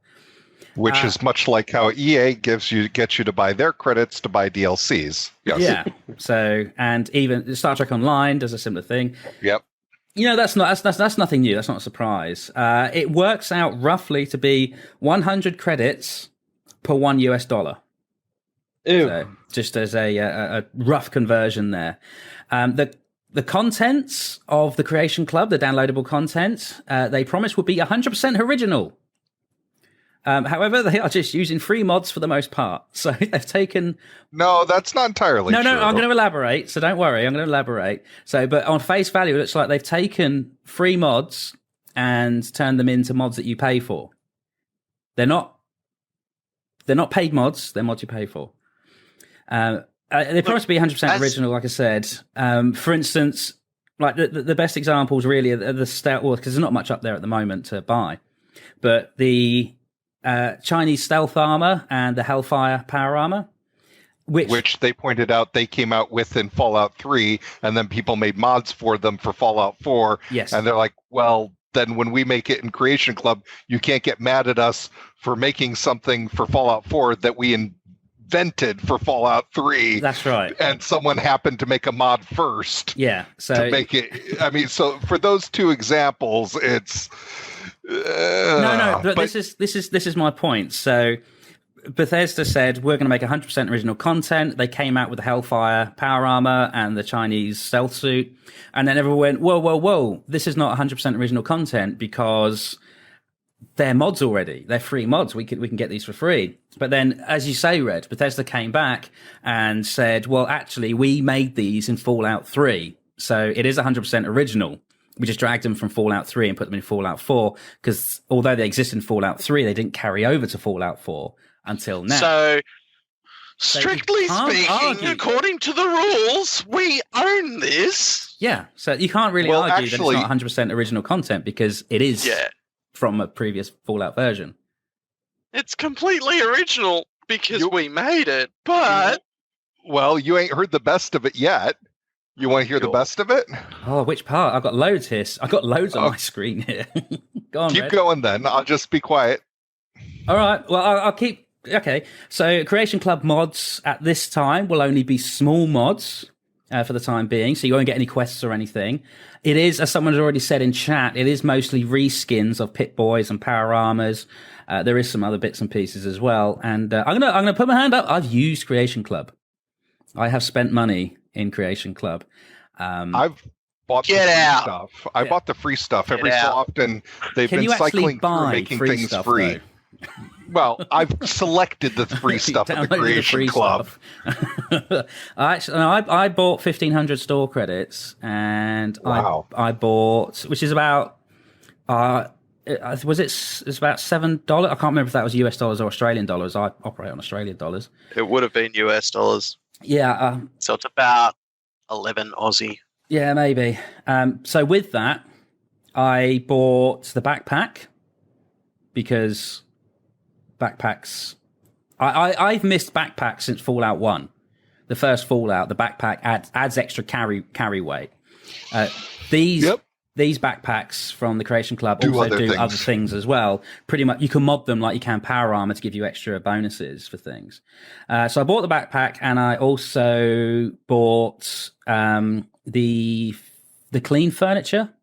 [SPEAKER 2] Which is much like how EA gets you to buy their credits to buy DLCs. Yes.
[SPEAKER 1] Yeah. So, and even Star Trek Online does a similar thing.
[SPEAKER 2] Yep.
[SPEAKER 1] You know, that's nothing new. That's not a surprise. It works out roughly to be 100 credits per $1 US.
[SPEAKER 5] Ew.
[SPEAKER 1] So, just as a rough conversion there. The contents of the Creation Club, the downloadable content, they promise will be 100% original. However, they are just using free mods for the most part. So they've taken...
[SPEAKER 2] No, that's not entirely true.
[SPEAKER 1] No, I'm going to elaborate. So don't worry, I'm going to elaborate. So, but on face value, it looks like they've taken free mods and turned them into mods that you pay for. They're not paid mods, they're mods you pay for. They promise to be 100% original, like I said. For instance, like the best examples really are the Stealth Wars, because there's not much up there at the moment to buy. But the Chinese stealth armor and the Hellfire power armor,
[SPEAKER 2] which they pointed out they came out with in Fallout 3, and then people made mods for them for Fallout 4.
[SPEAKER 1] Yes.
[SPEAKER 2] And they're like, well, then when we make it in Creation Club, you can't get mad at us for making something for Fallout 4 that we invented for Fallout 3.
[SPEAKER 1] That's right.
[SPEAKER 2] And someone happened to make a mod first.
[SPEAKER 1] Yeah. So
[SPEAKER 2] to make it. I mean, so for those two examples, it's
[SPEAKER 1] no. But this is my point. So Bethesda said, we're going to make 100% original content. They came out with the Hellfire power armor and the Chinese stealth suit. And then everyone went, whoa. This is not 100% original content because they're mods already. They're free mods. We can get these for free. But then, as you say, Red, Bethesda came back and said, well, actually, we made these in Fallout 3. So it is 100% original. We just dragged them from Fallout 3 and put them in Fallout 4 because although they exist in Fallout 3, they didn't carry over to Fallout 4. Until now.
[SPEAKER 4] So, strictly speaking, according to the rules, we own this.
[SPEAKER 1] Yeah, so you can't really argue that it's not 100% original content because it is from a previous Fallout version.
[SPEAKER 4] It's completely original because we made it, but...
[SPEAKER 2] Well, you ain't heard the best of it yet. You want to hear the best of it?
[SPEAKER 1] Oh, which part? I've got loads here. I've got loads on my screen here. Go on,
[SPEAKER 2] keep
[SPEAKER 1] Red.
[SPEAKER 2] going then. I'll just be quiet.
[SPEAKER 1] All right, well, I'll keep... Okay, so Creation Club mods at this time will only be small mods for the time being, so you won't get any quests or anything. It is, as someone has already said in chat, it is mostly reskins of Pit Boys and Power Armors. There is some other bits and pieces as well, and I'm gonna put my hand up. I've used Creation Club. I have spent money in Creation Club.
[SPEAKER 2] I've bought the free stuff. I bought the free stuff every so often. They've been cycling through making things free. Well, I've selected the free stuff at the Creation Club.
[SPEAKER 1] I bought 1,500 store credits, and I bought, which is about, it's about $7. I can't remember if that was US dollars or Australian dollars. I operate on Australian dollars.
[SPEAKER 4] It would have been US dollars.
[SPEAKER 1] Yeah.
[SPEAKER 4] So it's about 11 Aussie.
[SPEAKER 1] Yeah, maybe. So with that, I bought the backpack because backpacks. I've missed backpacks since Fallout 1. The first Fallout, the backpack adds extra carry weight. These backpacks from the Creation Club also do other things as well. Pretty much, you can mod them like you can power armor to give you extra bonuses for things. So I bought the backpack, and I also bought the clean furniture.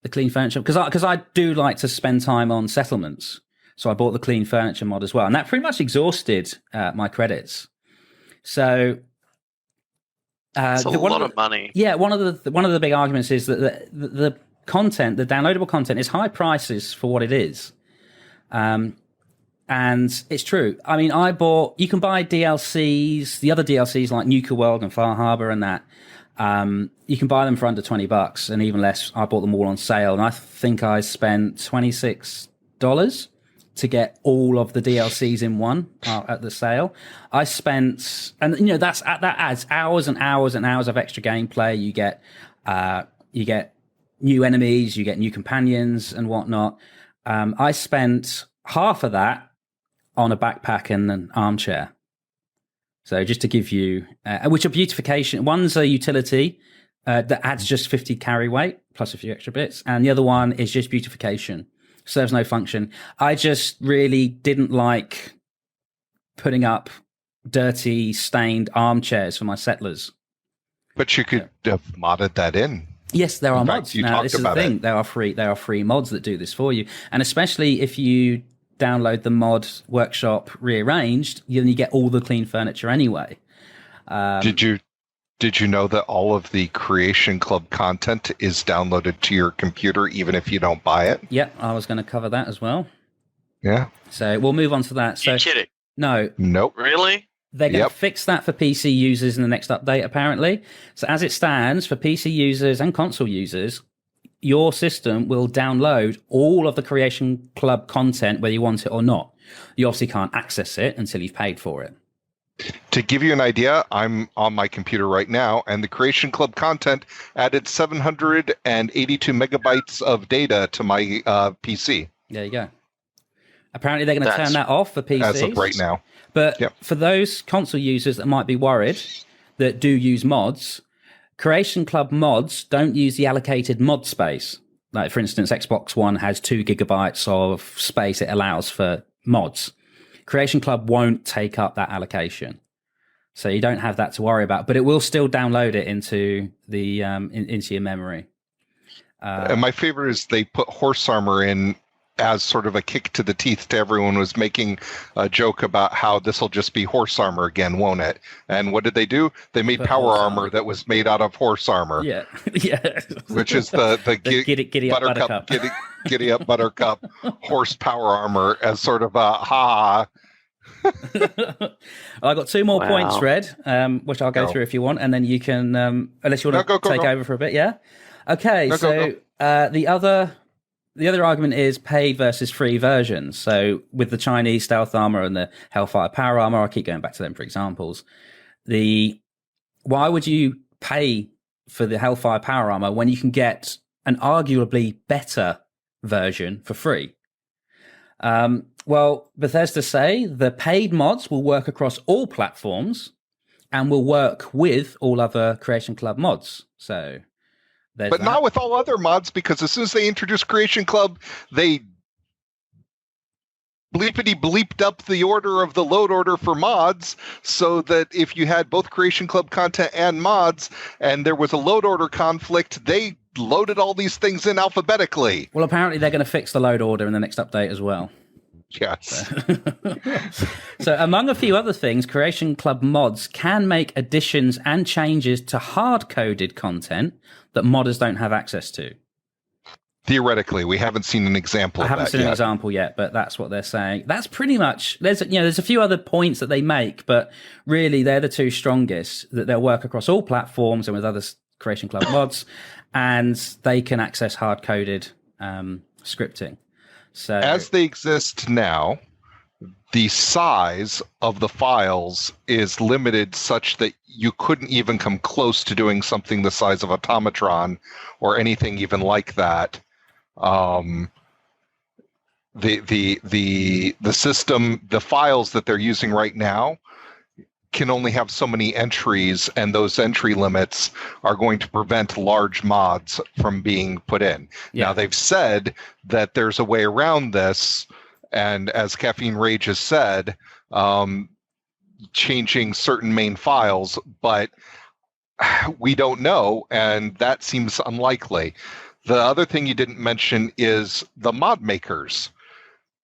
[SPEAKER 1] The clean furniture because I do like to spend time on settlements. So I bought the clean furniture mod as well, and that pretty much exhausted my credits. So
[SPEAKER 4] it's a lot of money.
[SPEAKER 1] Yeah, one of the big arguments is that the content, the downloadable content, is high prices for what it is, and it's true. I mean, you can buy DLCs, the other DLCs like Nuka World and Far Harbor and that. You can buy them for under $20 and even less. I bought them all on sale, and I think I spent $26 to get all of the DLCs in one at the sale. I spent, and that adds hours and hours and hours of extra gameplay. You get new enemies, you get new companions and whatnot. I spent half of that on a backpack and an armchair. So just to give you, which are beautification. One's a utility that adds just 50 carry weight plus a few extra bits, and the other one is just beautification. Serves no function. I just really didn't like putting up dirty, stained armchairs for my settlers.
[SPEAKER 2] But you could have modded that in.
[SPEAKER 1] Yes, there are mods. Now, this is the thing. There are free mods that do this for you. And especially if you download the mod workshop rearranged, then you get all the clean furniture anyway.
[SPEAKER 2] Did you know that all of the Creation Club content is downloaded to your computer, even if you don't buy it?
[SPEAKER 1] Yep, I was going to cover that as well.
[SPEAKER 2] Yeah.
[SPEAKER 1] So we'll move on to that. So,
[SPEAKER 4] you're kidding?
[SPEAKER 1] No.
[SPEAKER 2] Nope.
[SPEAKER 4] Really?
[SPEAKER 1] They're going to fix that for PC users in the next update, apparently. So as it stands, for PC users and console users, your system will download all of the Creation Club content, whether you want it or not. You obviously can't access it until you've paid for it.
[SPEAKER 2] To give you an idea, I'm on my computer right now, and the Creation Club content added 782 megabytes of data to my PC.
[SPEAKER 1] There you go. Apparently, they're going to turn that off for PCs.
[SPEAKER 2] As of right now.
[SPEAKER 1] But for those console users that might be worried that do use mods, Creation Club mods don't use the allocated mod space. Like, for instance, Xbox One has 2 gigabytes of space it allows for mods. Creation Club won't take up that allocation. So you don't have that to worry about, but it will still download it into the into your memory.
[SPEAKER 2] And my favorite is they put horse armor in as sort of a kick to the teeth to everyone. Was making a joke about how this will just be horse armor again, won't it? And what did they do? They made power armor that was made out of horse armor.
[SPEAKER 1] Yeah.
[SPEAKER 2] Which is the
[SPEAKER 1] giddy up buttercup.
[SPEAKER 2] Giddy up buttercup horsepower armor as sort of a ha.
[SPEAKER 1] I got 2 more points, Red, which I'll go through if you want, and then you can, unless you want to take over for a bit, yeah? Okay, the other argument is paid versus free versions. So with the Chinese stealth armor and the Hellfire power armor, I keep going back to them for examples. Why would you pay for the Hellfire power armor when you can get an arguably better version for free? Well, Bethesda say the paid mods will work across all platforms and will work with all other Creation Club mods. So, but
[SPEAKER 2] not with all other mods, because as soon as they introduced Creation Club, they bleeped up the order of the load order for mods, so that if you had both Creation Club content and mods, and there was a load order conflict, they loaded all these things in alphabetically.
[SPEAKER 1] Well, apparently they're going to fix the load order in the next update as well.
[SPEAKER 2] Yes.
[SPEAKER 1] So among a few other things, Creation Club mods can make additions and changes to hard-coded content that modders don't have access to.
[SPEAKER 2] Theoretically, we haven't seen an example of that yet.
[SPEAKER 1] I haven't seen an example yet, but that's what they're saying. That's pretty much, there's a few other points that they make, but really they're the 2 strongest, that they'll work across all platforms and with other Creation Club mods, and they can access hard-coded scripting. So,
[SPEAKER 2] as they exist now, the size of the files is limited such that you couldn't even come close to doing something the size of Automatron or anything even like that. The system, the files that they're using right now can only have so many entries, and those entry limits are going to prevent large mods from being put in. Yeah. Now, they've said that there's a way around this, and as Caffeine Rage has said, changing certain main files, but we don't know, and that seems unlikely. The other thing you didn't mention is the mod makers.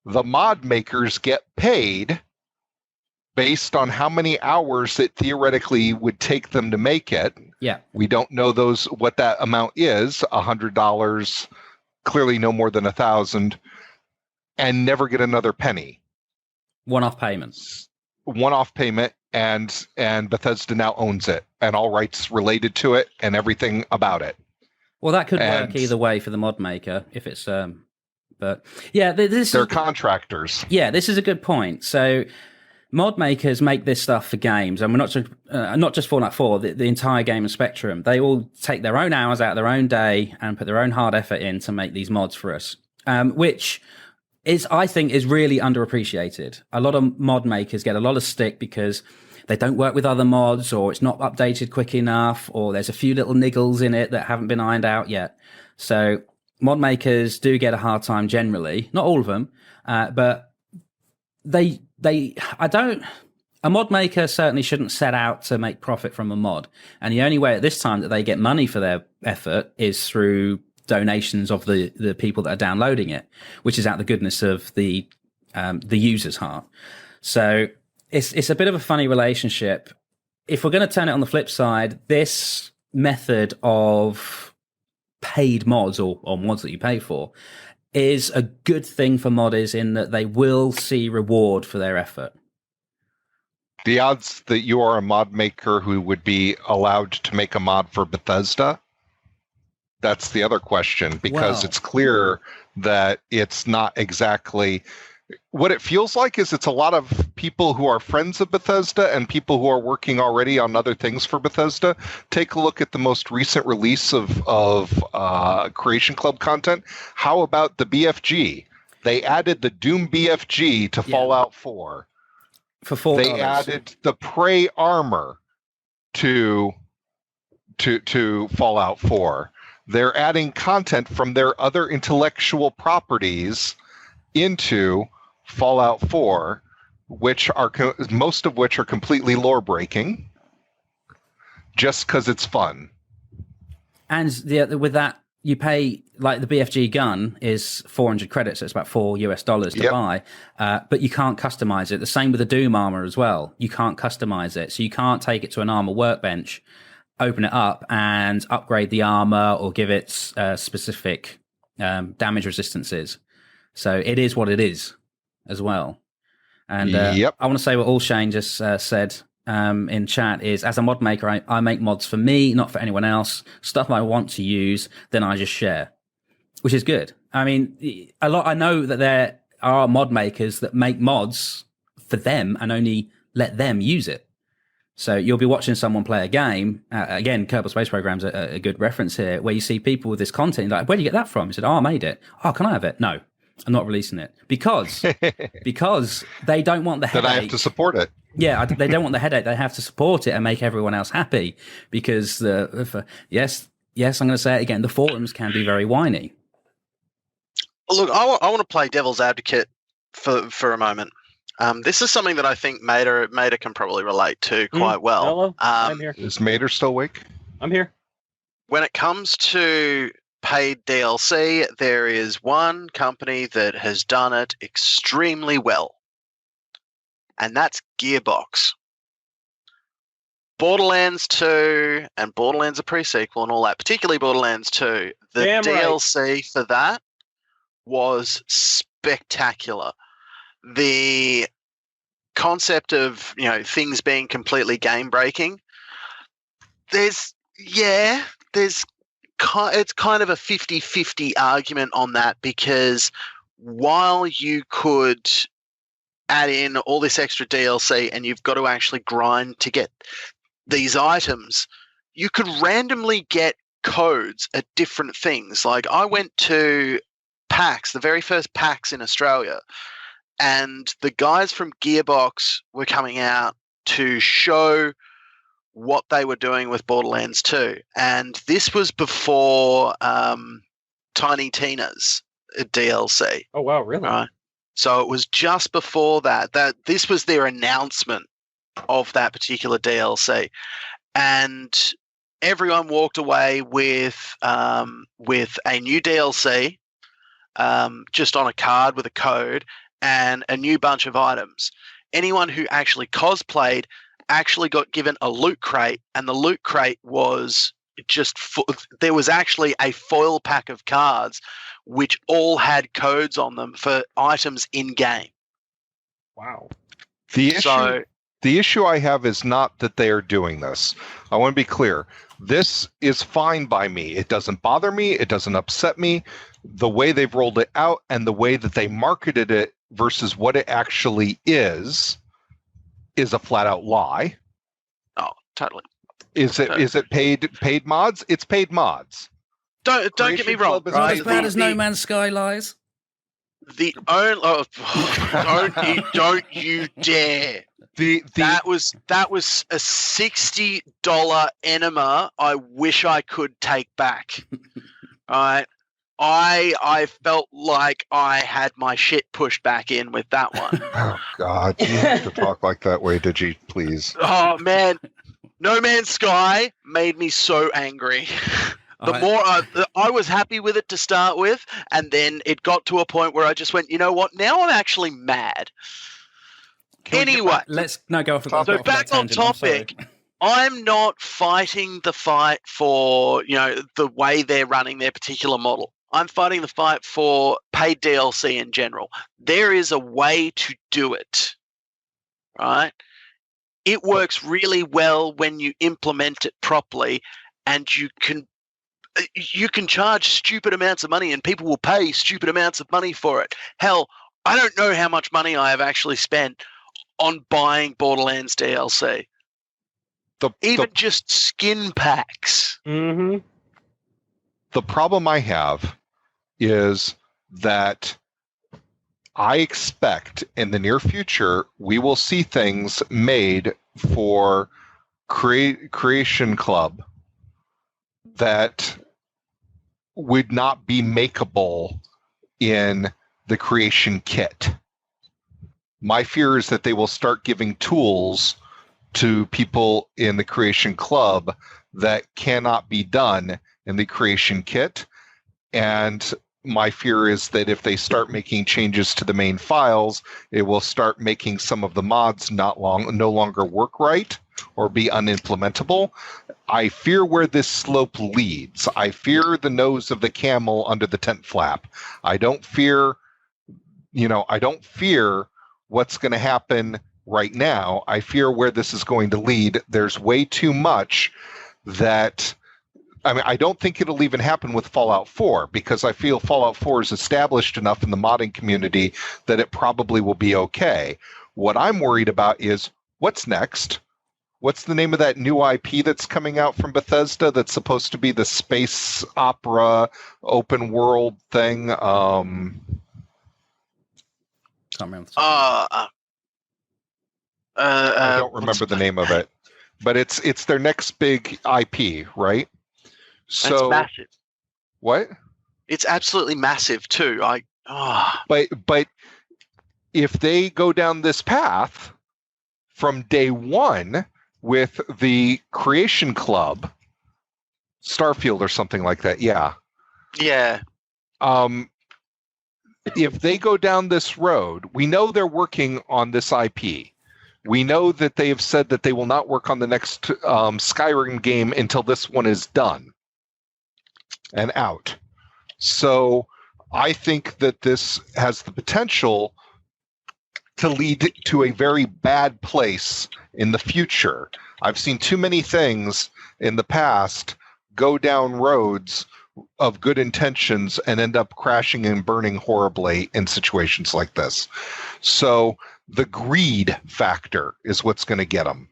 [SPEAKER 2] The mod makers get paid based on how many hours it theoretically would take them to make it.
[SPEAKER 1] Yeah.
[SPEAKER 2] We don't know what that amount is, $100, clearly no more than 1,000, and never get another penny.
[SPEAKER 1] One-off payments.
[SPEAKER 2] One-off payment, and Bethesda now owns it, and all rights related to it, and everything about it.
[SPEAKER 1] Well, that could work either way for the mod maker, if it's... but, yeah,
[SPEAKER 2] they're contractors.
[SPEAKER 1] Yeah, this is a good point. So... mod makers make this stuff for games, and we're not just Fallout 4, the entire gaming spectrum. They all take their own hours out of their own day and put their own hard effort in to make these mods for us, which I think is really underappreciated. A lot of mod makers get a lot of stick because they don't work with other mods, or it's not updated quick enough, or there's a few little niggles in it that haven't been ironed out yet. So mod makers do get a hard time generally, not all of them, but a mod maker certainly shouldn't set out to make profit from a mod. And the only way at this time that they get money for their effort is through donations of the people that are downloading it, which is out the goodness of the user's heart. So it's a bit of a funny relationship. If we're going to turn it on the flip side, this method of paid mods or mods that you pay for is a good thing for modders in that they will see reward for their effort.
[SPEAKER 2] The odds that you are a mod maker who would be allowed to make a mod for Bethesda, that's the other question, because it's clear that it's not exactly... What it feels like is it's a lot of people who are friends of Bethesda and people who are working already on other things for Bethesda. Take a look at the most recent release of Creation Club content. How about the BFG? They added the Doom BFG to Fallout 4.
[SPEAKER 1] For $4.
[SPEAKER 2] They added the Prey armor to Fallout 4. They're adding content from their other intellectual properties into Fallout 4, which are most of which are completely lore breaking, just because it's fun.
[SPEAKER 1] And with that, you pay, like the BFG gun is 400 credits, so it's about $4 to buy, but you can't customize it. The same with the Doom armor as well. You can't customize it, so you can't take it to an armor workbench, open it up, and upgrade the armor or give it specific damage resistances. So it is what it is as well. And I want to say what All Shane just said in chat is, as a mod maker, I make mods for me, not for anyone else. Stuff I want to use, then I just share, which is good. I mean, I know that there are mod makers that make mods for them and only let them use it. So you'll be watching someone play a game. Again, Kerbal Space Program's a good reference here, where you see people with this content. Like, where do you get that from? He said, I made it. Oh, can I have it? No, I'm not releasing it because they don't want the headache.
[SPEAKER 2] That I have to support it.
[SPEAKER 1] Yeah, they don't want the headache. They have to support it and make everyone else happy because yes, I'm going to say it again. The forums can be very whiny.
[SPEAKER 3] Look, I want to play devil's advocate for a moment. This is something that I think Mater can probably relate to quite well.
[SPEAKER 5] Hello, I'm here.
[SPEAKER 2] Is Mater still awake?
[SPEAKER 5] I'm here.
[SPEAKER 3] When it comes to paid DLC, there is one company that has done it extremely well, and that's Gearbox. Borderlands 2 and Borderlands a pre-sequel and all that, particularly Borderlands 2, the DLC for that was spectacular. The concept of, things being completely game breaking, it's kind of a 50-50 argument on that, because while you could add in all this extra DLC and you've got to actually grind to get these items, you could randomly get codes at different things. Like, I went to PAX, the very first PAX in Australia, and the guys from Gearbox were coming out to show what they were doing with Borderlands 2. And this was before Tiny Tina's DLC.
[SPEAKER 5] Oh, wow, really?
[SPEAKER 3] Right? So it was just before that this was their announcement of that particular DLC. And everyone walked away with a new DLC, just on a card with a code, and a new bunch of items. Anyone who actually cosplayed actually got given a loot crate, and the loot crate was there was actually a foil pack of cards which all had codes on them for items in game.
[SPEAKER 5] Wow.
[SPEAKER 2] The issue I have is not that they are doing this. I want to be clear. This is fine by me. It doesn't bother me. It doesn't upset me. The way they've rolled it out and the way that they marketed it versus what it actually is a flat out lie.
[SPEAKER 3] Oh, totally.
[SPEAKER 2] Is it paid mods? It's paid mods.
[SPEAKER 3] Don't get me wrong.
[SPEAKER 1] Not as bad as No Man's Sky lies.
[SPEAKER 3] The only don't you dare. That was a $60 enema I wish I could take back. All right. I felt like I had my shit pushed back in with that one.
[SPEAKER 2] Oh, God. You have to talk like that way, Digi, please.
[SPEAKER 3] Oh, man. No Man's Sky made me so angry. The more I was happy with it to start with, and then it got to a point where I just went, you know what? Now I'm actually mad. Anyway.
[SPEAKER 1] Let's go off.
[SPEAKER 3] So back on topic. I'm not fighting the fight for, the way they're running their particular model. I'm fighting the fight for paid DLC in general. There is a way to do it, right? It works really well when you implement it properly, and you can charge stupid amounts of money and people will pay stupid amounts of money for it. Hell, I don't know how much money I have actually spent on buying Borderlands DLC. Just skin packs.
[SPEAKER 5] Mm-hmm.
[SPEAKER 2] The problem I have is that I expect in the near future we will see things made for Creation Club that would not be makeable in the Creation Kit. My fear is that they will start giving tools to people in the Creation Club that cannot be done in the Creation Kit. And my fear is that if they start making changes to the main files, it will start making some of the mods no longer work right or be unimplementable. I fear where this slope leads. I fear the nose of the camel under the tent flap. I don't fear what's going to happen right now. I fear where this is going to lead. There's way too much that, I don't think it'll even happen with Fallout 4, because I feel Fallout 4 is established enough in the modding community that it probably will be okay. What I'm worried about is what's next. What's the name of that new IP that's coming out from Bethesda that's supposed to be the space opera open world thing?
[SPEAKER 1] Can't remember.
[SPEAKER 2] I don't remember the name of it, but it's their next big IP, right? So
[SPEAKER 3] it's massive.
[SPEAKER 2] What?
[SPEAKER 3] It's absolutely massive too.
[SPEAKER 2] But if they go down this path from day one with the Creation Club, Starfield or something like that, yeah. If they go down this road, we know they're working on this IP. We know that they have said that they will not work on the next Skyrim game until this one is done and out. So I think that this has the potential to lead to a very bad place in the future. I've seen too many things in the past go down roads of good intentions and end up crashing and burning horribly in situations like this. So the greed factor is what's going to get them.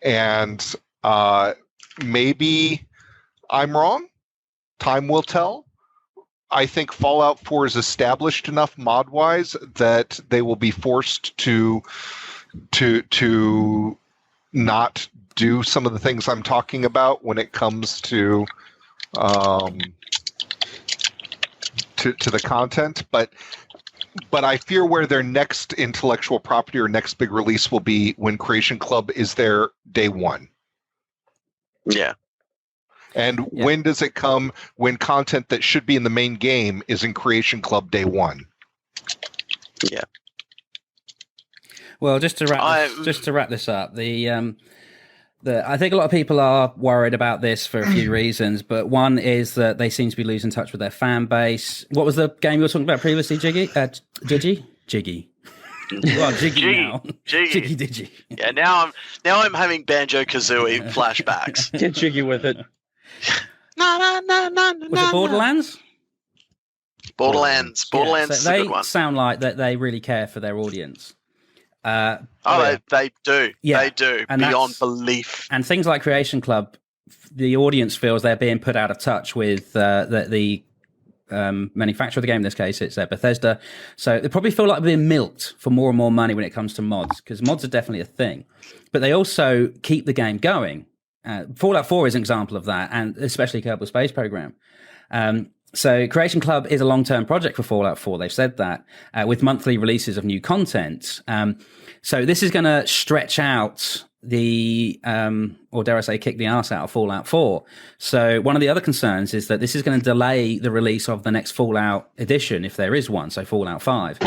[SPEAKER 2] And maybe I'm wrong. Time will tell. I think Fallout 4 is established enough mod-wise that they will be forced to not do some of the things I'm talking about when it comes to the content. But I fear where their next intellectual property or next big release will be when Creation Club is there day one.
[SPEAKER 3] Yeah.
[SPEAKER 2] And when does it come when content that should be in the main game is in Creation Club day one?
[SPEAKER 3] Yeah.
[SPEAKER 1] Well, just to wrap this up, I think a lot of people are worried about this for a few reasons, but one is that they seem to be losing touch with their fan base. What was the game you were talking about previously, Jiggy? Jiggy. Well, Jiggy now. Jiggy Digi.
[SPEAKER 3] Yeah, now I'm having Banjo-Kazooie flashbacks.
[SPEAKER 5] Get jiggy with it.
[SPEAKER 1] Was it Borderlands?
[SPEAKER 3] Borderlands is a good one.
[SPEAKER 1] They sound like that they really care for their audience.
[SPEAKER 3] They do.
[SPEAKER 1] Yeah.
[SPEAKER 3] They do.
[SPEAKER 1] And
[SPEAKER 3] beyond belief.
[SPEAKER 1] And things like Creation Club, the audience feels they're being put out of touch with the manufacturer of the game. In this case, it's Bethesda. So they probably feel like they're being milked for more and more money when it comes to mods, because mods are definitely a thing. But they also keep the game going. Fallout 4 is an example of that, and especially Kerbal Space Program. So Creation Club is a long-term project for Fallout 4. They've said that, with monthly releases of new content. So this is going to stretch out or dare I say, kick the arse out of Fallout 4. So one of the other concerns is that this is going to delay the release of the next Fallout edition, if there is one, so Fallout 5.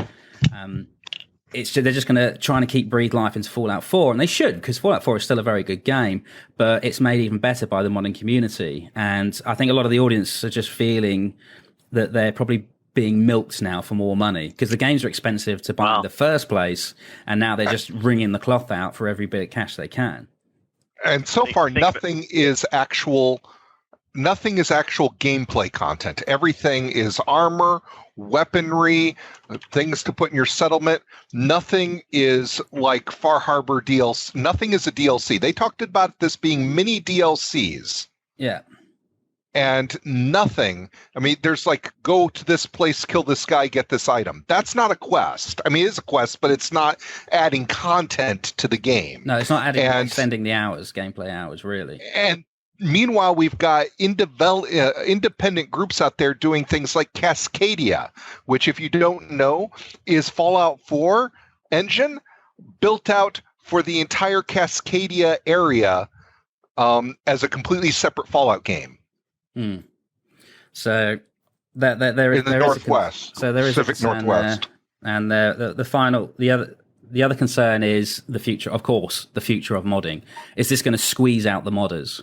[SPEAKER 1] They're just going to try to breathe life into Fallout 4, and they should, because Fallout 4 is still a very good game, but it's made even better by the modding community. And I think a lot of the audience are just feeling that they're probably being milked now for more money, because the games are expensive to buy in the first place, and now they're just wringing the cloth out for every bit of cash they can.
[SPEAKER 2] And so far, nothing is actual gameplay content. Everything is armor, weaponry, things to put in your settlement. Nothing is like Far Harbor DLC. Nothing is a DLC. They talked about this being mini DLCs.
[SPEAKER 1] Yeah.
[SPEAKER 2] and nothing. I mean, there's like, go to this place, kill this guy, get this item. That's not a quest. I mean, it is a quest, but it's not adding content to the game.
[SPEAKER 1] No, it's not extending the gameplay hours, really.
[SPEAKER 2] And meanwhile, we've got independent groups out there doing things like Cascadia, which, if you don't know, is Fallout 4 engine built out for the entire Cascadia area as a completely separate Fallout game.
[SPEAKER 1] So there is
[SPEAKER 2] in the Northwest.
[SPEAKER 1] So there is
[SPEAKER 2] Pacific Northwest,
[SPEAKER 1] and the other concern is the future. Of course, the future of modding. Is this going to squeeze out the modders?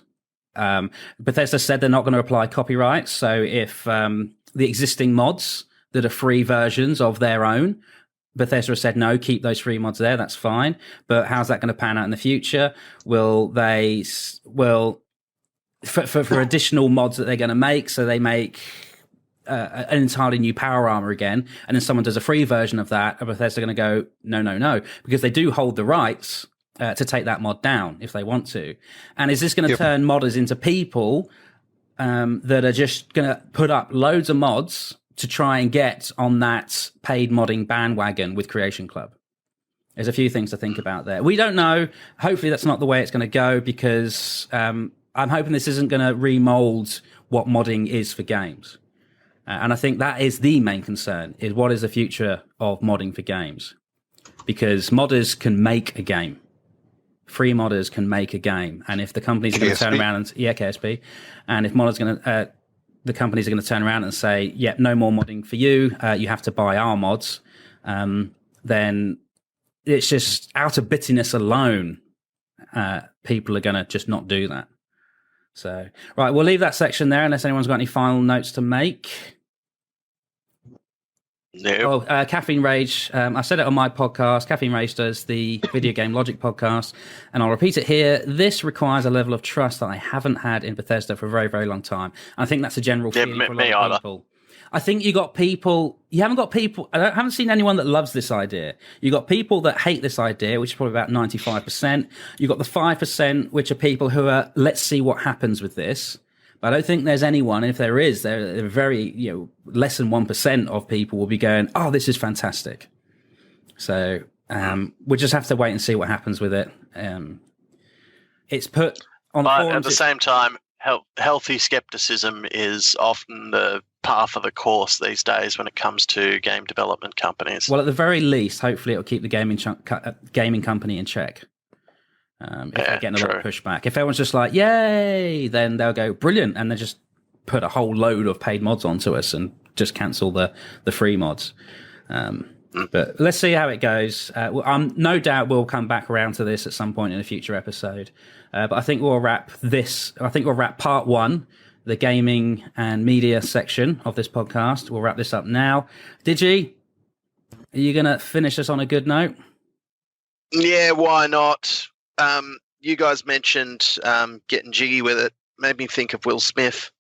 [SPEAKER 1] Bethesda said they're not going to apply copyrights. So if the existing mods that are free versions of their own, Bethesda said no, keep those free mods there. That's fine. But how's that going to pan out in the future? For additional mods that they're going to make, so they make an entirely new power armor again, and then someone does a free version of that, and Bethesda are going to go, no, because they do hold the rights to take that mod down if they want to. And is this going to turn modders into people that are just going to put up loads of mods to try and get on that paid modding bandwagon with Creation Club? There's a few things to think about there. We don't know. Hopefully that's not the way it's going to go, because I'm hoping this isn't going to remold what modding is for games. And I think that is the main concern, is what is the future of modding for games? Because modders can make a game. Free modders can make a game. And if the companies are going to turn around and... Yeah, KSP. And if the companies are going to turn around and say, yeah, no more modding for you, you have to buy our mods, then it's just out of bittiness alone, people are going to just not do that. So, right, we'll leave that section there unless anyone's got any final notes to make.
[SPEAKER 3] No.
[SPEAKER 1] Oh, Caffeine Rage. I said it on my podcast. Caffeine Rage does the Video Game Logic podcast, and I'll repeat it here. This requires a level of trust that I haven't had in Bethesda for a very, very long time. I think that's a general feeling for a lot of people. I think you haven't seen anyone that loves this idea. You got people that hate this idea, which is probably about 95%. You got the 5%, which are people who are, let's see what happens with this. But I don't think there's anyone, and if there is, they're very, less than 1% of people will be going, oh, this is fantastic. So we'll just have to wait and see what happens with it. It's put on the forums.
[SPEAKER 3] But at the same time, healthy skepticism is often the par for the course these days when it comes to game development companies.
[SPEAKER 1] Well, at the very least, hopefully it'll keep the gaming company in check. If they're getting a lot of pushback. If everyone's just like, yay, then they'll go, brilliant, and they just put a whole load of paid mods onto us and just cancel the free mods. But let's see how it goes. No doubt we'll come back around to this at some point in a future episode. But I think we'll wrap part one, the gaming and media section of this podcast. We'll wrap this up now. Digi, are you going to finish us on a good note?
[SPEAKER 3] Yeah, why not? You guys mentioned getting jiggy with it. Made me think of Will Smith.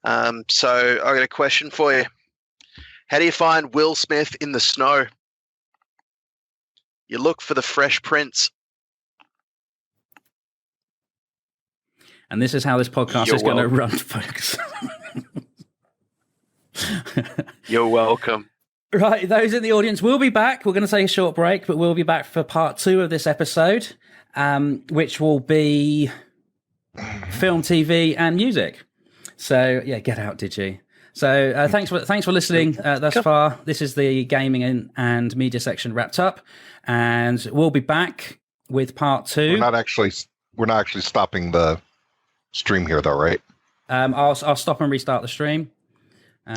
[SPEAKER 3] So I got a question for you. How do you find Will Smith in the snow? You look for the Fresh Prince.
[SPEAKER 1] And this is how this podcast is going to run, folks.
[SPEAKER 3] You're welcome.
[SPEAKER 1] Right, those in the audience, we'll be back. We're going to take a short break, but we'll be back for part 2 of this episode, which will be film, TV, and music. So, yeah, get out, Digi. So, thanks for listening thus far. This is the gaming and media section wrapped up, and we'll be back with part 2.
[SPEAKER 2] We're not actually stopping the stream here, though, right?
[SPEAKER 1] I'll stop and restart the stream.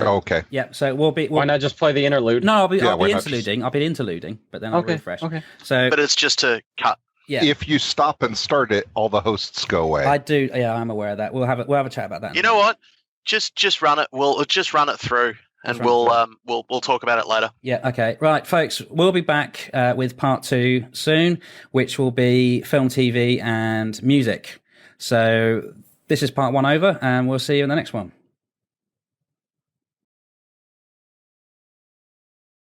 [SPEAKER 2] Okay.
[SPEAKER 1] Yeah. So
[SPEAKER 5] why not just play the interlude?
[SPEAKER 1] No, I'll be interluding. I'll be interluding, but then I'll refresh. Okay. So,
[SPEAKER 3] but it's just to cut.
[SPEAKER 2] Yeah. If you stop and start it, all the hosts go away.
[SPEAKER 1] I do. Yeah, I'm aware of that. We'll have a chat about that.
[SPEAKER 3] You know what? Just run it. We'll just run it through, and we'll talk about it later.
[SPEAKER 1] Yeah. Okay. Right, folks. We'll be back with part 2 soon, which will be film, TV, and music. So this is part 1 over, and we'll see you in the next one.